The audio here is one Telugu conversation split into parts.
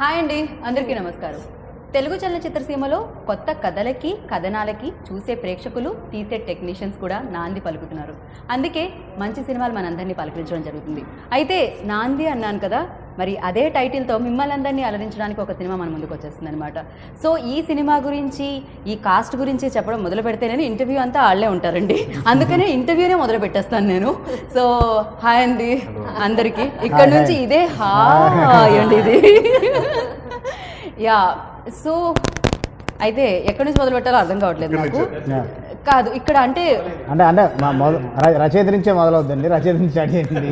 హాయ్ అండి, అందరికీ నమస్కారం. తెలుగు చలనచిత్ర సీమలో కొత్త కథలకి కథనాలకి చూసే ప్రేక్షకులు, తీసే టెక్నీషియన్స్ కూడా నాంది పలుకుతున్నారు. అందుకే మంచి సినిమాలు మనందరినీ పలకరించడం జరుగుతుంది. అయితే నాంది అన్నాను కదా, మరి అదే టైటిల్తో మిమ్మల్ని అందరినీ అలరించడానికి ఒక సినిమా మన ముందుకు వచ్చేస్తుంది అనమాట. సో ఈ సినిమా గురించి, ఈ కాస్ట్ గురించి చెప్పడం మొదలు పెడితేనే ఇంటర్వ్యూ అంతా వాళ్ళే ఉంటారండి. అందుకనే ఇంటర్వ్యూనే మొదలు పెట్టేస్తాను నేను. సో హాయ్ అండి అందరికీ. ఇక్కడ నుంచి ఇదే హాయ్ అండి ఇది. యా, సో అయితే ఎక్కడి నుంచి మొదలు పెట్టాలో అర్థం కావట్లేదు నాకు. కాదు ఇక్కడ అంటే అంటే అంటే రచయిత నుంచే మొదలవుతుంది, రచయిత నుంచి అడిగింది.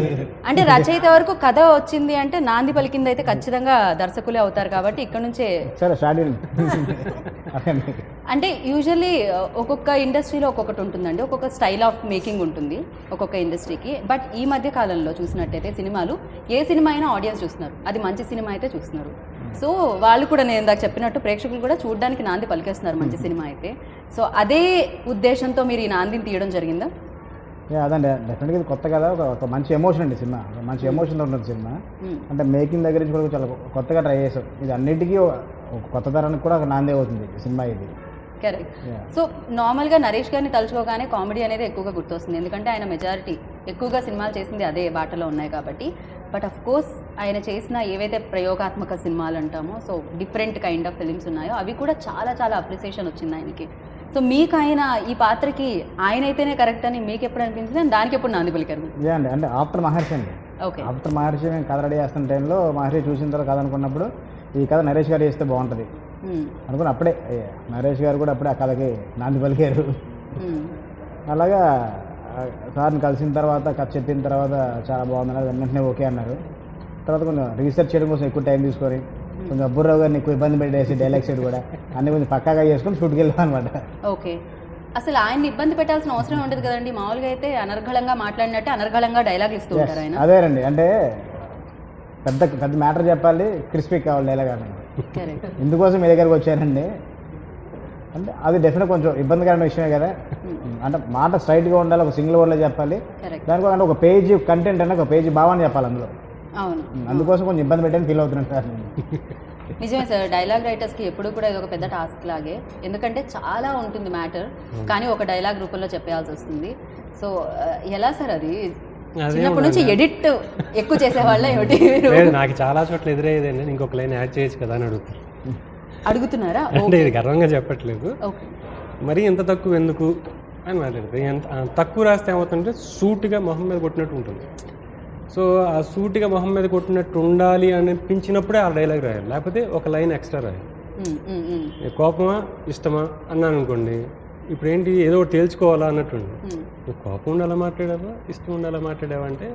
అంటే రచయిత వరకు కథ వచ్చింది అంటే నాంది పలికింది అయితే ఖచ్చితంగా దర్శకులే అవుతారు కాబట్టి ఇక్కడ నుంచే సరే స్టార్టింగ్. అంటే యూజువల్లీ ఒక్కొక్క ఇండస్ట్రీలో ఒక్కొక్కటి ఉంటుందండి, ఒక్కొక్క స్టైల్ ఆఫ్ మేకింగ్ ఉంటుంది ఒక్కొక్క ఇండస్ట్రీకి. బట్ ఈ మధ్య కాలంలో చూసినట్టయితే సినిమాలు ఏ సినిమా అయినా ఆడియన్స్ చూస్తున్నారు, అది మంచి సినిమా అయితే చూస్తున్నారు. సో వాళ్ళు కూడా నేను ఇందాక చెప్పినట్టు ప్రేక్షకులు కూడా చూడడానికి నాంది పలికేస్తున్నారు మంచి సినిమా అయితే. సో అదే ఉద్దేశంతో మీరు ఈ నాందిని తీయడం జరిగిందా? అదండి, డెఫినెట్గా ఇది కొత్త కదా, ఒక మంచి ఎమోషన్ అండి సినిమా, మంచి ఎమోషన్లో ఉంటుంది సినిమా. అంటే మేకింగ్ దగ్గర నుంచి కూడా చాలా కొత్తగా ట్రై చేసాం. ఇది అన్నిటికీ ఒక కొత్త తరానికి కూడా ఒక నాంది అవుతుంది సినిమా ఇది. కరెక్ట్. సో నార్మల్గా నరేష్ గారిని తలుచుకోగానే కామెడీ అనేది ఎక్కువగా గుర్తొస్తుంది, ఎందుకంటే ఆయన మెజారిటీ ఎక్కువగా సినిమాలు చేసింది అదే బాటలో ఉన్నాయి కాబట్టి. బట్ అఫ్ కోర్స్ ఆయన చేసిన ఏవైతే ప్రయోగాత్మక సినిమాలు అంటామో, so different kind of films ఉన్నాయో అవి కూడా చాలా చాలా అప్రిసియేషన్ వచ్చింది ఆయనకి. సో మీకు ఆయన ఈ పాత్రకి ఆయన అయితేనే కరెక్ట్ అని మీకు ఎప్పుడు అనిపించింది, దానికి ఎప్పుడు నాంది పలికారు? అండి, అంటే ఆఫ్టర్ మహర్షి అండి. ఓకే, ఆఫ్టర్ మహర్షి మేము కథ రెడీ చేస్తున్న టైంలో మహర్షి చూసిన తర్వాత కథ అనుకున్నప్పుడు ఈ కథ నరేష్ గారు చేస్తే బాగుంటుంది అనుకుని అప్పుడే నరేష్ గారు కూడా అప్పుడే ఆ కథకి నాంది పలికారు. అలాగా సార్ని కలిసిన తర్వాత కథ చెప్పిన తర్వాత చాలా బాగుందన్నారు, వెంటనే ఓకే అన్నారు. తర్వాత కొంచెం రీసెర్చ్ చేయడం కోసం ఎక్కువ టైం తీసుకొని కొంచెం అబ్బుర్రావు గారిని ఎక్కువ ఇబ్బంది పెట్టేసి డైలాగ్ సైడ్ కూడా అన్ని కొంచెం పక్కాగా చేసుకొని షూట్కి వెళ్ళాం అనమాట. ఓకే, అసలు ఆయన్ని ఇబ్బంది పెట్టాల్సిన అవసరం ఉండదు కదండి. మామూలుగా అయితే అనర్గళంగా మాట్లాడినట్టే అనర్గళంగా డైలాగ్ ఇస్తూ ఉంటారు ఆయన. అదేనండి, అంటే పెద్ద పెద్ద మ్యాటర్ చెప్పాలి, క్రిస్పీ కావాలి డైలాగ్ అనండి. ఇందుకోసం మీ దగ్గరకు వచ్చానండి. అంటే అది డెఫినెట్ కొంచెం ఇబ్బందికరమైన విషయమే కదా. అంటే మాట స్ట్రైట్గా ఉండాలి, ఒక సింగిల్ వర్డ్లో చెప్పాలి. దానికోసం అంటే ఒక పేజీ కంటెంట్ అంటే ఒక పేజీ భావాన్ని చెప్పాలి అందులో. అవును, అందుకోసం కొంచెం ఇబ్బంది పెట్టని ఫీల్ అవుతున్నాను సార్ నేను. నిజమే సార్, డైలాగ్ రైటర్స్కి ఎప్పుడు కూడా ఇది ఒక పెద్ద టాస్క్ లాగే, ఎందుకంటే చాలా ఉంటుంది మ్యాటర్, కానీ ఒక డైలాగ్ రూపంలో చెప్పాల్సి వస్తుంది. సో ఎలా సార్ అది చిన్నప్పటి నుంచి ఎడిట్ ఎక్కువ చేసేవాళ్ళ ఏమిటి? నాకు చాలా చోట్ల ఎదురయ్యేదండి, ఇంకొక లైన్ యాడ్ చేయొచ్చు కదా అని అడుగుతున్నారా? అంటే ఇది గర్వంగా చెప్పట్లేదు, మరి ఎంత తక్కువ ఎందుకు అని మాట్లాడుతుంది. ఎంత తక్కువ రాస్తే ఏమవుతుందంటే సూటిగా మొహం మీద కొట్టినట్టు ఉంటుంది. సో ఆ సూటిగా మొహం మీద కొట్టినట్టు ఉండాలి అనిపించినప్పుడే ఆ డైలాగ్ రాయాలి, లేకపోతే ఒక లైన్ ఎక్స్ట్రా రాయాలి. కోపమా ఇష్టమా అన్నాను అనుకోండి, ఇప్పుడు ఏంటి ఏదో ఒకటి తేల్చుకోవాలా అన్నట్టుండి. నువ్వు కోపం ఉండాలా మాట్లాడావా, ఇష్టం ఉండాలా మాట్లాడావా అంటే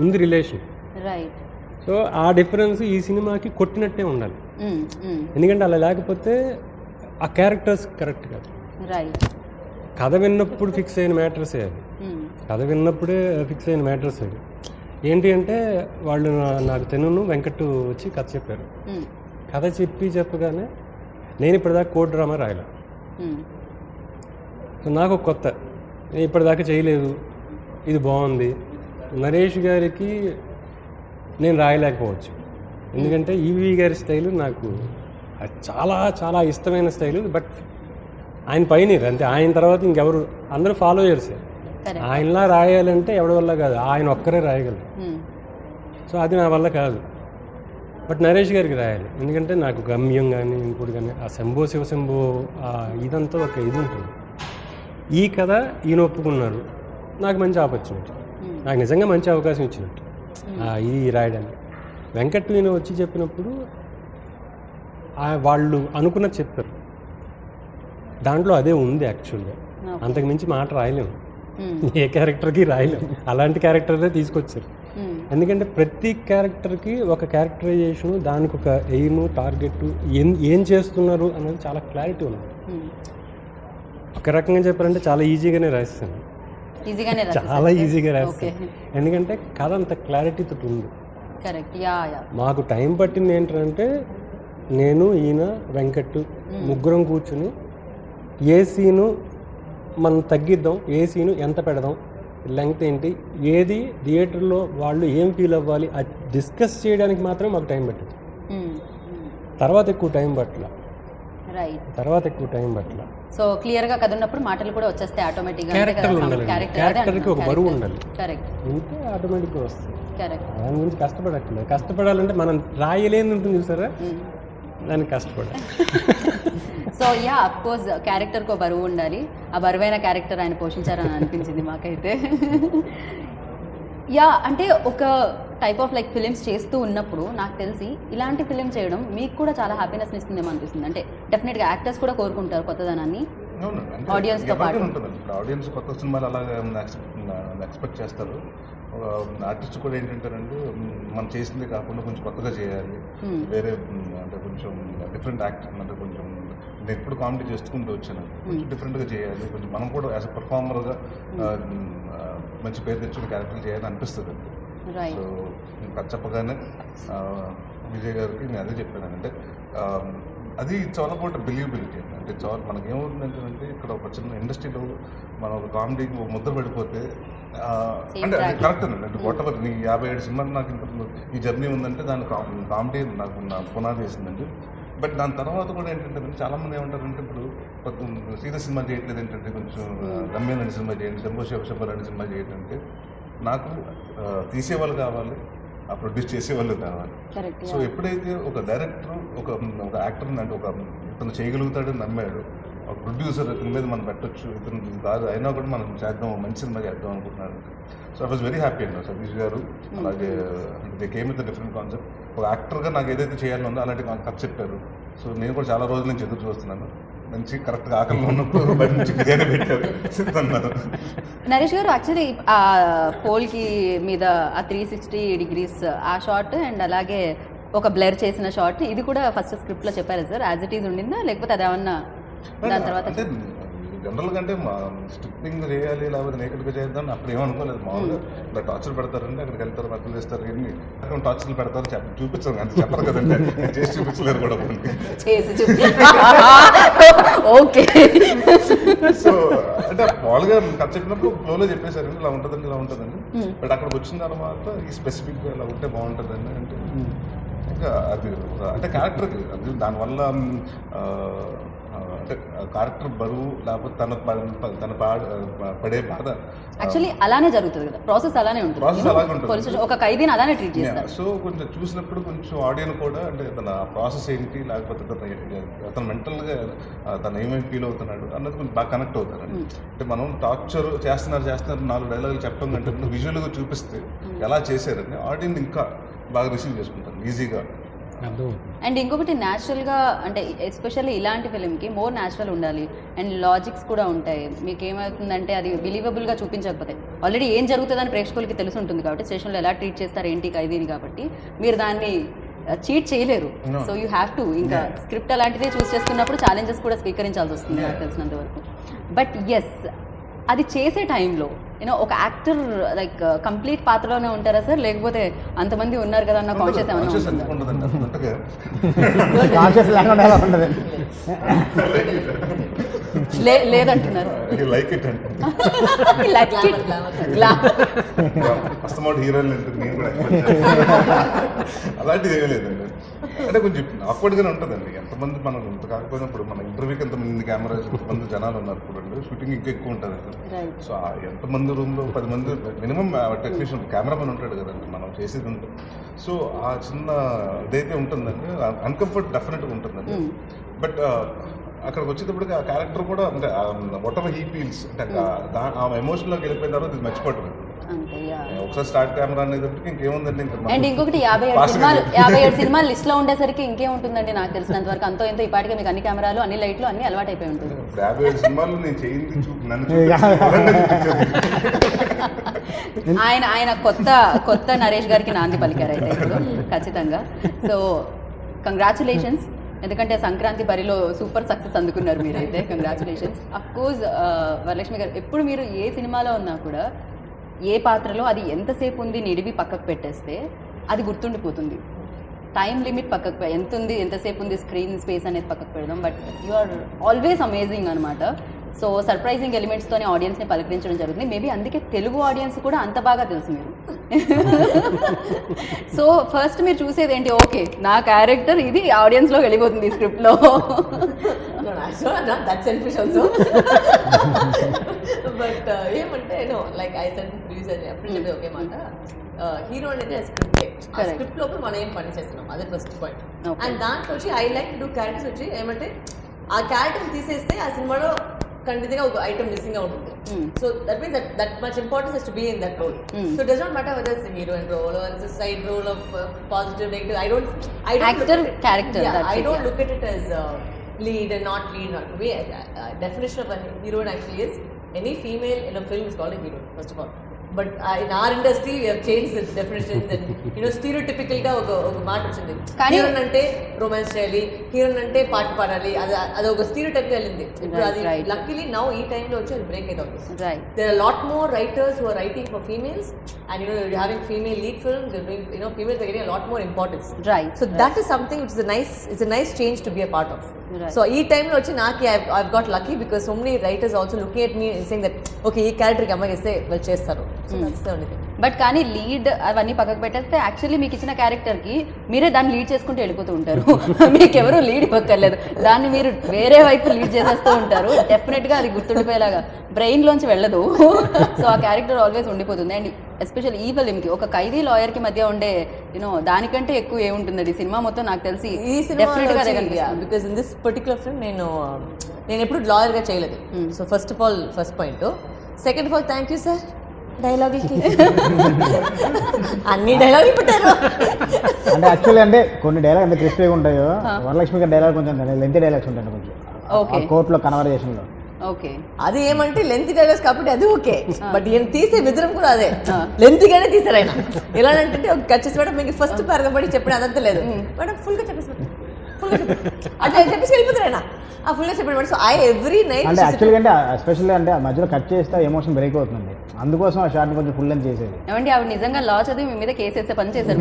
ఉంది రిలేషన్. రైట్. సో ఆ డిఫరెన్స్ ఈ సినిమాకి కొట్టినట్టే ఉండాలి, ఎందుకంటే అలా లేకపోతే ఆ క్యారెక్టర్స్ కరెక్ట్ కాదు. రైట్. కథ విన్నప్పుడు ఫిక్స్ అయిన మ్యాటర్సే అది, కథ విన్నప్పుడే ఫిక్స్ అయిన మ్యాటర్స్ అది. ఏంటి అంటే వాళ్ళు నాకు తెనును వెంకట్ వచ్చి కథ చెప్పారు. కథ చెప్పగానే నేను ఇప్పటిదాకా కోడ్ డ్రామా రాయలే. సో నాకు కొత్త, నేను ఇప్పటిదాకా చేయలేదు, ఇది బాగుంది. నరేష్ గారికి నేను రాయలేకపోవచ్చు, ఎందుకంటే ఈవీ గారి స్టైలు నాకు చాలా చాలా ఇష్టమైన స్టైలు. బట్ ఆయన పైనీర్ అంతే, ఆయన తర్వాత ఇంకెవరు, అందరూ ఫాలో చేస్తారు. ఆయనలా రాయాలంటే ఎవరి వల్ల కాదు, ఆయన ఒక్కరే రాయగలరు. సో అది నా వల్ల కాదు. బట్ నరేష్ గారికి రాయాలి, ఎందుకంటే నాకు గమ్యం కానీ ఇంకోటి కానీ ఆ శంభో శివశంభో ఇదంతా ఒక ఇది ఉంటుంది. ఈ కథ ఈయన ఒప్పుకున్నారు, నాకు మంచి ఆపర్చునిటీ, నాకు నిజంగా మంచి అవకాశం ఇచ్చినట్టు ఇది రాయడానికి. వెంకట్ ఈయన వచ్చి చెప్పినప్పుడు వాళ్ళు అనుకున్నది చెప్పారు, దాంట్లో అదే ఉంది యాక్చువల్గా. అంతకుమించి మాట రాయలేము, ఏ క్యారెక్టర్కి రాయలేము, అలాంటి క్యారెక్టర్లే తీసుకొచ్చారు. ఎందుకంటే ప్రతి క్యారెక్టర్కి ఒక క్యారెక్టరైజేషను, దానికి ఒక ఎయిమ్, టార్గెట్, ఏం చేస్తున్నారు అనేది చాలా క్లారిటీ ఉంది. ఒక రకంగా చెప్పారంటే చాలా ఈజీగానే రాస్తాను, చాలా ఈజీగా రాస్తాను, ఎందుకంటే కథ అంత క్లారిటీతో ఉంది. మాకు టైం పట్టింది ఏంటంటే నేను, ఈయన, వెంకట్ ముగ్గురం కూర్చుని ఏ సీను మనం తగ్గిద్దాం, ఏ సీను ఎంత పెడదాం, లెంగ్త్ ఏంటి, ఏది థియేటర్లో వాళ్ళు ఏం ఫీల్ అవ్వాలి అది డిస్కస్ చేయడానికి మాత్రం మాకు టైం పట్టింది. తర్వాత ఎక్కువ టైం పట్ల సో క్లియర్గా కథ ఉన్నప్పుడు మాటలు కూడా వచ్చేస్తాయి ఆటోమేటిక్గా. క్యారెక్టర్లు ఉండాలి, క్యారెక్టర్కి ఒక బరువు ఉండాలి, కరెక్ట్ ఉంటే ఆటోమేటిక్గా వస్తుంది. కరెక్ట్. దాని గురించి కష్టపడట్లేదు. కష్టపడాలంటే మనం రాయలేని ఉంటుంది చూసారా, దానికి కష్టపడాలి. సో యా అఫ్ కోర్స్ క్యారెక్టర్కి ఒక బరువు ఉండాలి. ఆ బరువైన క్యారెక్టర్ ఆయన పోషించారని అనిపించింది మాకైతే. యా అంటే ఒక టైప్ ఆఫ్ లైక్ ఫిలిమ్స్ చేస్తూ ఉన్నప్పుడు నాకు తెలిసి ఇలాంటి ఫిలిం చేయడం మీకు కూడా చాలా హ్యాపీనెస్ని ఇస్తుందేమో అనిపిస్తుంది. అంటే డెఫినెట్గా యాక్టర్స్ కూడా కోరుకుంటారు కొత్తదనాన్ని ఆడియన్స్తో పాటు. ఆడియన్స్ కొత్త సినిమాలు అలాగే ఎక్స్పెక్ట్ చేస్తారు. ఆర్టిస్ట్ కూడా ఏంటంటారంటే మనం చేసిందే కాకుండా కొంచెం కొత్తగా చేయాలి, వేరే అంటే కొంచెం డిఫరెంట్ యాక్టింగ్, అంటే కొంచెం నేను ఎప్పుడు కామెడీ చేసుకుంటూ వచ్చాను, కొంచెం డిఫరెంట్గా చేయాలి, కొంచెం మనం కూడా యాజ్ అ పర్ఫార్మర్గా మంచి పేరు తెచ్చుకునే క్యారెక్టర్ చేయాలని అనిపిస్తుంది. సో ఇంకా చెప్పగానే విజయ్ గారికి నేను అదే చెప్పాను. అంటే అది చాలా అబౌట్ బిలీవబిలిటీ. అంటే చాలా మనకి ఏమవుతుందంటే ఇక్కడ ఒక చిన్న ఇండస్ట్రీలో మనం ఒక కామెడీకి ఒక ముద్ర పడిపోతే అంటే అది కరెక్ట్ అండి. అంటే వాట్ ఎవర్ నీ 57 సినిమాలు నాకు ఇంత ఈ జర్నీ ఉందంటే దాని కామెడీ నాకు నా పునాది వేసిందండి. బట్ దాని తర్వాత కూడా ఏంటంటే చాలామంది ఏమంటారంటే ఇప్పుడు కొత్త సీరియస్ సినిమా చేయట్లేదు, ఏంటంటే కొంచెం రమ్య లాంటి సినిమా చేయండి, శంభో శివ లాంటి సినిమా చేయాలంటే నాకు తీసేవాళ్ళు కావాలి, ఆ ప్రొడ్యూస్ చేసేవాళ్ళు కావాలి. సో ఎప్పుడైతే ఒక డైరెక్టర్ ఒక యాక్టర్ అంటే ఒక ఇతను చేయగలుగుతాడని నమ్మాడు, ఒక ప్రొడ్యూసర్ ఇతని మీద మనం పెట్టచ్చు, ఇతను కాదు అయినా కూడా మనం చేద్దాం, మంచి సినిమా చేద్దాం అనుకుంటున్నాడు. So I was very happy అండి సతీష్ గారు. అలాగే they came with different concept. ఒక యాక్టర్గా నాకు ఏదైతే చేయాలని ఉందో అలాంటి నాకు కథ చెప్పారు. సో నేను కూడా చాలా రోజుల నుంచి ఎదురు చూస్తున్నాను. మంచి కరెక్ట్గా ఆకలిలో ఉన్నప్పుడు బయట నుంచి బిర్యానీ పెట్టారు అన్నారు. నరేష్ గారు యాక్చువల్లీ ఆ పోల్కి మీద ఆ 360 degrees ఆ షార్ట్ అండ్ అలాగే ఒక బ్లర్ చేసిన షార్ట్ ఇది కూడా ఫస్ట్ స్క్రిప్ట్లో చెప్పారు సార్, యాజ్ ఇట్ ఈజ్ ఉండిందా లేకపోతే అది ఏమన్నా దాని తర్వాత? అంటే జనరల్గా అంటే మా స్ట్రిప్పింగ్ చేయాలి లేకపోతే నేకెడ్గా చేద్దాం అప్పుడు ఏమనుకోలేదు. మామూలుగా ఇలా టార్చర్ పెడతారండి, అక్కడికి వెళ్తారు, మక్కలు చేస్తారు, ఎన్ని టార్చర్లు పెడతారు చూపించారు అంతే, చెప్పరు కదండి, చేసి చూపించలేరు కూడా. ఓకే. సో అంటే మామూలుగా కథ చెప్పినప్పుడు ఫ్లోలో చెప్పేశారండి ఇలా ఉంటుందండి ఇలా ఉంటుందండి. బట్ అక్కడికి వచ్చిన తర్వాత ఈ స్పెసిఫిక్గా ఇలా ఉంటే బాగుంటుందండి అంటే ఇంకా అది అంటే క్యారెక్టర్కి అది దానివల్ల అంటే క్యారెక్టర్ బరువు లేకపోతే తన పడే బాధ యాక్చువల్లీ అలానే జరుగుతుంది కదా, ప్రాసెస్ అలానే ఉంటుంది. ప్రాసెస్ అలాగే ఉంటుంది, ఒక ఖైదీని అలానే ట్రీట్ చేస్తారు. సో కొంచెం చూసినప్పుడు కొంచెం ఆడియన్స్ కూడా అంటే తన ప్రాసెస్ ఏంటి లేకపోతే తన మెంటల్గా తను ఏమేమి ఫీల్ అవుతున్నాడు అన్నది కొంచెం బాగా కనెక్ట్ అవుతారండి. అంటే మనం టార్చర్ చేస్తున్నారు 4 డైలాగులు చెప్పడం కంటే విజువల్గా చూపిస్తే ఎలా చేశారని ఆడియన్స్ ఇంకా బాగా రిసీవ్ చేసుకుంటారు ఈజీగా. అండ్ ఇంకొకటి న్యాచురల్గా అంటే ఎస్పెషల్లీ ఇలాంటి ఫిలింకి మోర్ న్యాచురల్ ఉండాలి అండ్ లాజిక్స్ కూడా ఉంటాయి. మీకు ఏమవుతుందంటే అది బిలీవబుల్గా చూపించకపోతే ఆల్రెడీ ఏం జరుగుతుందని ప్రేక్షకులకి తెలిసి ఉంటుంది కాబట్టి స్టేషన్లో ఎలా ట్రీట్ చేస్తారు ఏంటి ఖైదీని, కాబట్టి మీరు దాన్ని చీట్ చేయలేరు. సో యూ హ్యావ్ టు ఇంకా స్క్రిప్ట్ అలాంటిదే చూస్ చేసుకున్నప్పుడు ఛాలెంజెస్ కూడా స్వీకరించాల్సి వస్తుంది నాకు తెలిసినంత వరకు. బట్ ఎస్ అది చేసే టైంలో యూనో ఒక యాక్టర్ లైక్ కంప్లీట్ పాత్రలోనే ఉంటారా సార్, లేకపోతే అంతమంది ఉన్నారు కదా అన్న కాన్షియస్ ఏమైనా లేదంటున్నారు? అలాంటిది ఏమీ లేదండి. అంటే కొంచెం ఆక్వర్డ్గానే ఉంటుందండి. ఎంతమంది మనం ఇంత కాకపోయినప్పుడు మన ఇంటర్వ్యూకి ఎంతమంది కెమెరాస్ ఎంతమంది జనాలు ఉన్నారు చూడండి, షూటింగ్ ఇంకా ఎక్కువ ఉంటుంది. సో ఎంతమంది రూమ్లో 10 మంది మినిమం టెక్నీషియన్ కెమెరామెన్ ఉంటాడు కదండి, మనం చేసేది ఉంటుంది. సో ఆ చిన్న ఇదైతే ఉంటుందండి, అన్కంఫర్ట్ డెఫినెట్గా ఉంటుందండి. బట్ అక్కడికి వచ్చేటప్పటికి ఆ క్యారెక్టర్ కూడా అంటే వాట్ ఎవర్ హీ ఫీల్స్ అంటే ఆ ఎమోషన్లోకి వెళ్ళిపోయిన తర్వాత ఇది మర్చిపోవటం. ఒకసారి స్టార్ట్ కెమెరా అనేటప్పటికి ఇంకేముందండి ఇంకా. అండ్ ఇంకొకటి 57 సినిమాలు లిస్ట్ లో ఉండేసరికి ఇంకేముంటుందండి నాకు తెలిసినంత వరకు అంతో ఎంతో ఇప్పటికే మీకు అన్ని కెమెరాలు అన్ని లైట్లు అన్ని అలవాటు అయిపోయి ఉంటుంది. 57 సినిమాలు నేను చేయింది నన్ను ఆయన కొత్త నరేష్ గారికి నాంది పలికారు అయితే ఇప్పుడు ఖచ్చితంగా. సో కంగ్రాచులేషన్స్, ఎందుకంటే సంక్రాంతి బరిలో సూపర్ సక్సెస్ అందుకున్నారు మీరైతే. కంగ్రాచులేషన్స్. అఫ్కోర్స్ వరలక్ష్మి గారు ఎప్పుడు మీరు ఏ సినిమాలో ఉన్నా కూడా ఏ పాత్రలో అది ఎంతసేపు ఉంది నిడివి పక్కకు పెట్టేస్తే అది గుర్తుండిపోతుంది. టైం లిమిట్ పక్కకు ఎంత ఉంది ఎంతసేపు ఉంది స్క్రీన్ స్పేస్ అనేది పక్కకు పెడదాం, but you are always amazing అనమాట. సో సర్ప్రైజింగ్ ఎలిమెంట్స్తోనే ఆడియన్స్ని పలకరించడం జరుగుతుంది. మేబీ అందుకే తెలుగు ఆడియన్స్ కూడా అంత బాగా తెలుసు మీరు. సో ఫస్ట్ మీరు చూసేది ఏంటి, ఓకే నా క్యారెక్టర్ ఇది ఆడియన్స్లో వెళ్ళిపోతుంది ఈ స్క్రిప్ట్లో. That selfish also. బట్ ఏమంటే like I said previous appreciate ఒకే మాట, హీరో అనేది స్క్రిప్టే, ఆ స్క్రిప్ట్ లోపల మనం ఏం పని చేస్తున్నాం అదే ఫస్ట్ పాయింట్. అండ్ దాంట్లో వచ్చి I like to do characters వచ్చి ఏమంటే ఆ క్యారెక్టర్ తీసేస్తే ఆ సినిమాలో కంటిన్యూగా ఒక ఐటమ్ మిస్సింగ్ గా ఉంటుంది. So that means that much importance is to be in that role. So does not matter whether it's heroine role or it's side role of positive negative. I don't Actor, character, I don't look at it as lead and not lead. Not to be definition of a heroine actually is any female in a film is called a heroine first of all. But in our industry we have changed the definitions and stereotypical గా ఒక మాట వచ్చింది. హీరోయిన్ అంటే రొమాన్స్ చేయాలి, హీరోయిన్ అంటే పాట పాడాలి, అది ఒక స్టీరియోటైప్ గా వెళ్ళింది. ఇప్పుడు అది లక్కీలీ నౌ ఈ టైంలో వచ్చి అది బ్రేక్ అవుతుంది. There are a lot more writers who are writing for females and you're having female lead films. They're doing, females are getting a lot more importance. So that is something which is a nice change to be a part of. So ఈ టైంలో వచ్చి నాకు I've got lucky because so many writers also looking at me and saying that okay ఈ క్యారెక్టర్కి అమ్మాయి ఇస్తే వాళ్ళు చేస్తారు. So that's the only thing. But కానీ లీడ్ అవన్నీ పక్కకు పెట్టేస్తే యాక్చువల్లీ మీకు ఇచ్చిన క్యారెక్టర్కి మీరే దాన్ని లీడ్ చేసుకుంటూ వెళ్ళిపోతూ ఉంటారు. మీకు ఎవరు లీడ్ ఇవ్వక్కర్లేదు, దాన్ని మీరు వేరే వైపు లీడ్ చేసేస్తూ ఉంటారు. డెఫినెట్గా అది గుర్తుండిపోయేలాగా బ్రెయిన్లోంచి వెళ్ళదు. సో ఆ క్యారెక్టర్ ఆల్వేస్ ఉండిపోతుంది. అండ్ ఎస్పెషల్ ఈ ఫిల్మ్కి ఒక ఖైదీ లాయర్కి మధ్య ఉండే దానికంటే ఎక్కువ ఏముంటుందండి సినిమా మొత్తం నాకు తెలిసి ఈ cinema because in this particular film నేను ఎప్పుడు లాయర్గా చేయలేదు. So first of all first point. Second of all thank you sir డైలాగులకి అన్ని డైలాగులు పెట్టారు. అంటే యాక్చువల్లీ అంటే కొన్ని డైలాగ్ ఎంత క్రిస్పీగా ఉంటాయో, వరలక్ష్మి గారి డైలాగ్ కొంచెం లెంతీ డైలాగ్స్ ఉంటాయి కొంచెం కోర్టులో కన్వర్జేషన్లో. ఓకే అది ఏమంటే లెంత్ డైలాగ్స్ కాబట్టి అది ఓకే. బట్ ఈయన తీసే విధానం కూడా అదే లెంత్గానే తీసారు ఆయన. ఎలా అంటే ఒక కచ్చేసి మేడం మీకు ఫస్ట్ పారగబడి చెప్పిన అదంతా లేదు మేడం ఫుల్గా చెప్పేసి అట్లా చెప్పేసి వెళ్ళిపోతారు ఆయన ఆ ఫుల్గా చెప్పండి మేడం. సో ఎవ్రీ నైట్ అంటే యాక్చువల్గా అంటే ఎస్పెషల్లీ అంటే మధ్యలో కట్ చేస్తే ఎమోషన్ బ్రేక్ అవుతుంది, అందుకోసం ఆ షార్ట్ కొంచెం ఫుల్ అని చేసేది. ఏమండి ఆవిడ నిజంగా లా చదివి మీ మీద కేసు వేసే పని చేశారు.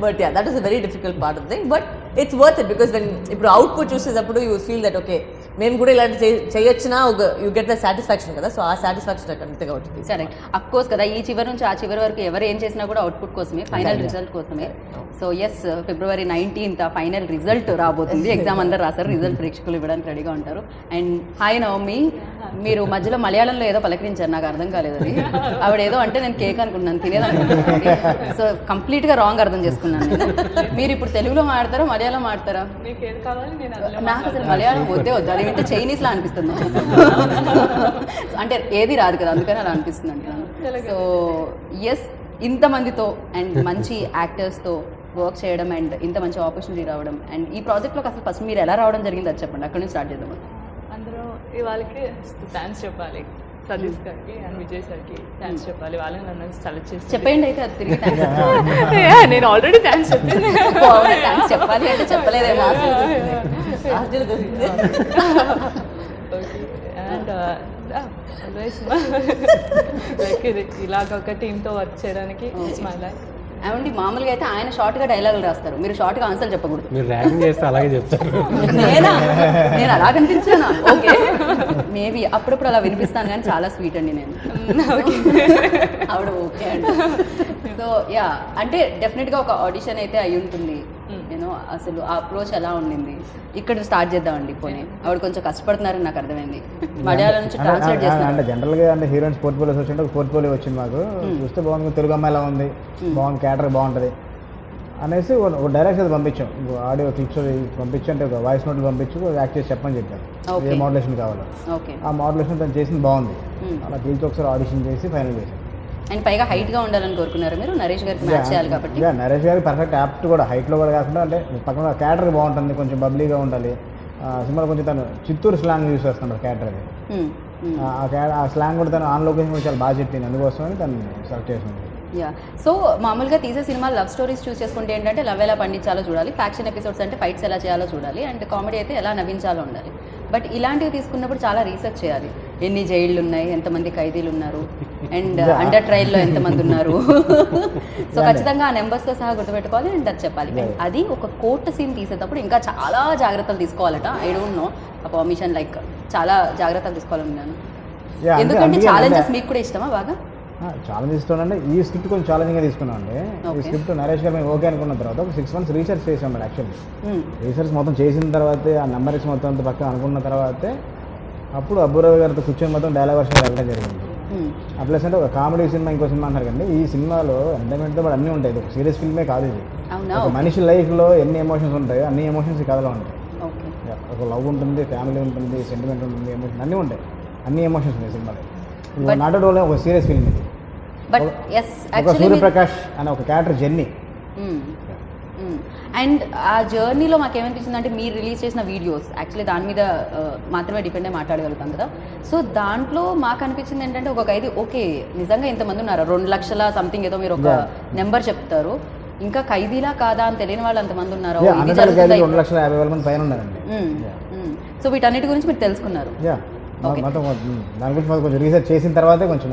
But yeah that is a very difficult part of thing. But it's worth it because ఇప్పుడు అవుట్పుట్ చూసేటప్పుడు యూ ఫీల్ దట్ ఓకే మేము కూడా ఇలాంటి చేయొచ్చినా యూ గెట్ ద సాటిస్ఫాక్షన్ కదా. సో ఆ సాటిస్ఫాక్షన్ అంతగా అవుతుంది. సరే అఫ్ కోర్స్ కదా, ఈ చివరి నుంచి ఆ చివరి వరకు ఎవరు ఏం చేసినా కూడా అవుట్పుట్ కోసమే, ఫైనల్ రిజల్ట్ కోసమే. సో ఎస్ February 19th ఆ ఫైనల్ రిజల్ట్ రాబోతుంది. ఎగ్జామ్ అందరు రాశారు, రిజల్ట్ ప్రేక్షకులు ఇవ్వడానికి రెడీగా ఉంటారు. అండ్ హాయ్ నవమి, మీరు మధ్యలో మలయాళంలో ఏదో పలకరించారు, నాకు అర్థం కాలేదు అది. ఆవిడ ఏదో అంటే నేను కేక్ అనుకున్నాను, తినేదనుకుంటున్నాను. సో కంప్లీట్గా రాంగ్ అర్థం చేసుకున్నాను నేను. మీరు ఇప్పుడు తెలుగులో మాడతారా మలయాళం మాడతారా? నాకు అసలు మలయాళం వద్దే వద్దు, అది వింటే చైనీస్లా అనిపిస్తుంది. అంటే ఏది రాదు కదా, అందుకని అలా అనిపిస్తుంది అంటే. సో ఎస్ ఇంతమందితో అండ్ మంచి యాక్టర్స్తో వర్క్ చేయడం అండ్ ఇంత మంచి ఆపర్చునిటీ రావడం అండ్ ఈ ప్రాజెక్ట్లోకి అసలు ఫస్ట్ మీరు ఎలా రావడం జరిగింది అది చెప్పండి, అక్కడ నుంచి స్టార్ట్ చేద్దాం. అందరూ వాళ్ళకి థ్యాంక్స్ చెప్పాలి, సతీష్ గారికి అండ్ విజయ్ సార్కి థ్యాంక్స్ చెప్పాలి. వాళ్ళని నన్ను సెలెక్ట్ చేసి చెప్పండి అయితే అది తిరిగి నేను ఆల్రెడీ థ్యాంక్స్ చెప్పింది. థ్యాంక్స్ చెప్పాలి అంటే చెప్పలేదేమో. అండ్ లైక్ ఇది ఇలాగ ఒక టీంతో వర్క్ చేయడానికి ఇట్స్ మై లైఫ్. ఏమండి మామూలుగా అయితే ఆయన షార్ట్గా డైలాగులు రాస్తారు, మీరు షార్ట్గా ఆన్సర్ చెప్పకూడదు. మీరు ర్యాగింగ్ చేస్తే అలాగే చెప్తారు. నేను అలా కనిపించానా? ఓకే మేబీ అప్పుడప్పుడు అలా వినిపిస్తాను కానీ చాలా స్వీట్ అండి నేను. ఆవిడ ఓకే అండి. సో యా అంటే డెఫినెట్గా ఒక ఆడిషన్ అయితే అయి ఉంటుంది. నేను అసలు ఆ అప్రోచ్ ఎలా ఉండింది ఇక్కడ స్టార్ట్ చేద్దామండి. పోనీ ఆవిడ కొంచెం కష్టపడుతున్నారని నాకు అర్థమైంది. మలయాళం నుంచి ట్రాన్స్లేట్ చేస్తాను. అంటే జనరల్గా అంటే హీరోయిన్స్ పోర్ట్ఫోలియోస్ వచ్చింటే ఒక పోర్ట్ఫోలియో వచ్చింది మాకు, చూస్తే బాగుంది, తెలుగు అమ్మాయి ఎలా ఉంది, బాగుంది, క్యారెక్టర్ బాగుంటుంది అనేసి ఒక డైరెక్ట్ అది పంపించాం. ఆడియో క్లిప్స్ పంపించి అంటే ఒక వాయిస్ నోట్లు పంపించి యాక్ట్ చేసి చెప్పని చెప్పాను ఏ మోడ్యులేషన్ కావాలో. ఆ మోడ్యులేషన్ తను చేసింది బాగుంది, అలా పిలిచి ఒకసారి ఆడిషన్ చేసి ఫైనల్ చేసాం. అండ్ పైగా హైట్గా ఉండాలని కోరుకున్నారు మీరు, నరేష్ గారికి మ్యాచ్ చేయాలి కాబట్టి. నరేష్ గారికి పర్ఫెక్ట్ యాప్ట్ కూడా, హైట్లో కూడా కాకుండా అంటే పక్కన క్యారెక్టర్ బాగుంటుంది, కొంచెం బబ్లీగా ఉండాలి. సినిమాలో కొంచెం తను చిత్తూరు స్లాంగ్ యూస్ చేస్తున్నాడు క్యారెక్టర్ అది. ఆ స్లాంగ్ కూడా తను ఆన్ లొకేషన్ కూడా చాలా బాగా చెప్పింది, అందుకోసమని తను సెలెక్ట్ చేసింది. యా సో మామూలుగా తీసే సినిమా లవ్ స్టోరీస్ చూస్ చేసుకుంటే ఏంటంటే లవ్ ఎలా పండించాలో చూడాలి, ఫ్యాక్షన్ ఎపిసోడ్స్ అంటే ఫైట్స్ ఎలా చేయాలో చూడాలి, అండ్ కామెడీ అయితే ఎలా నవ్వించాలో ఉండాలి. బట్ ఇలాంటివి తీసుకున్నప్పుడు చాలా రీసెర్చ్ చేయాలి. ఎన్ని జైళ్ళు ఉన్నాయి, ఎంతమంది ఖైదీలు ఉన్నారు, అండ్ అండర్ ట్రయల్లో ఎంతమంది ఉన్నారు. సో ఖచ్చితంగా ఆ నెంబర్స్తో సహా గుర్తుపెట్టుకోవాలి అండ్ అది చెప్పాలి. And అది ఒక కోర్టు సీన్ తీసేటప్పుడు ఇంకా చాలా జాగ్రత్తలు తీసుకోవాలట. ఐ డోంట్ నో ఆ పర్మిషన్, లైక్ చాలా జాగ్రత్తలు తీసుకోవాలన్నాను. Yeah, ఎందుకంటే ఛాలెంజెస్ మీకు కూడా ఇష్టమా బాగా? ఛాలెంజ్ ఇస్తానంటే ఈ స్క్రిప్ట్ కొంచెం ఛాలెంజింగ్గా తీసుకున్నాం అండి. ఈ స్క్రిప్ట్ నరేష్ గారు మేము ఓకే అనుకున్న తర్వాత ఒక 6 months రీసెర్చ్ చేసాం మేడం. యాక్చువల్లీ రీసెర్చ్ మొత్తం చేసిన తర్వాతే ఆ నెంబర్స్ మొత్తం అంత పక్కన అనుకున్న తర్వాతే అప్పుడు అబ్బురావు గారితో కూర్చొని మొత్తం డైలాగ్ వర్షన్ వెళ్ళడం జరిగింది. ప్లస్ అంటే ఒక కామెడీ సినిమా ఇంకో సినిమా అంటారు కండి, ఈ సినిమాలో ఎంటర్టైన్మెంట్తో పాటు అన్నీ ఉంటాయి. ఒక సీరియస్ ఫిల్మే కాదు ఇది. ఒక మనిషి లైఫ్లో ఎన్ని ఎమోషన్స్ ఉంటాయో అన్ని ఎమోషన్స్ ఈ కథలో ఉంటాయి. ఒక లవ్ ఉంటుంది, ఫ్యామిలీ ఉంటుంది, సెంటిమెంట్ ఉంటుంది, ఎమోషన్ అన్నీ ఉంటాయి. అన్ని ఎమోషన్స్ ఉన్నాయి సినిమాలో. నాట్ అట్ ఆల్ ఒక సీరియస్ ఫిల్మ్ ఇది. బట్ ఎస్ ఒక సూర్యప్రకాష్ అనే ఒక క్యారెక్టర్ జర్నీ. అండ్ ఆ జర్నీలో మాకేమనిపించింది అంటే మీరు రిలీజ్ చేసిన వీడియోస్ యాక్చువల్లీ దాని మీద మాత్రమే డిపెండ్ అయ్యి మాట్లాడగలుగుతాం కదా. సో దాంట్లో మాకు అనిపించింది ఏంటంటే ఒక ఖైదీ ఓకే నిజంగా ఇంతమంది ఉన్నారు, 2 లక్షల సంథింగ్ ఏదో మీరు ఒక నెంబర్ చెప్తారు, ఇంకా ఖైదీలా కాదా అని తెలియని వాళ్ళు అంతమంది ఉన్నారు. 2,50,000 మంది పైన ఉన్నారండి. సో వీటన్నిటి గురించి మీరు తెలుసుకున్నారు. మొత్తం దాని గురించి మాకు కొంచెం రీసెర్చ్ చేసిన తర్వాతే కొంచెం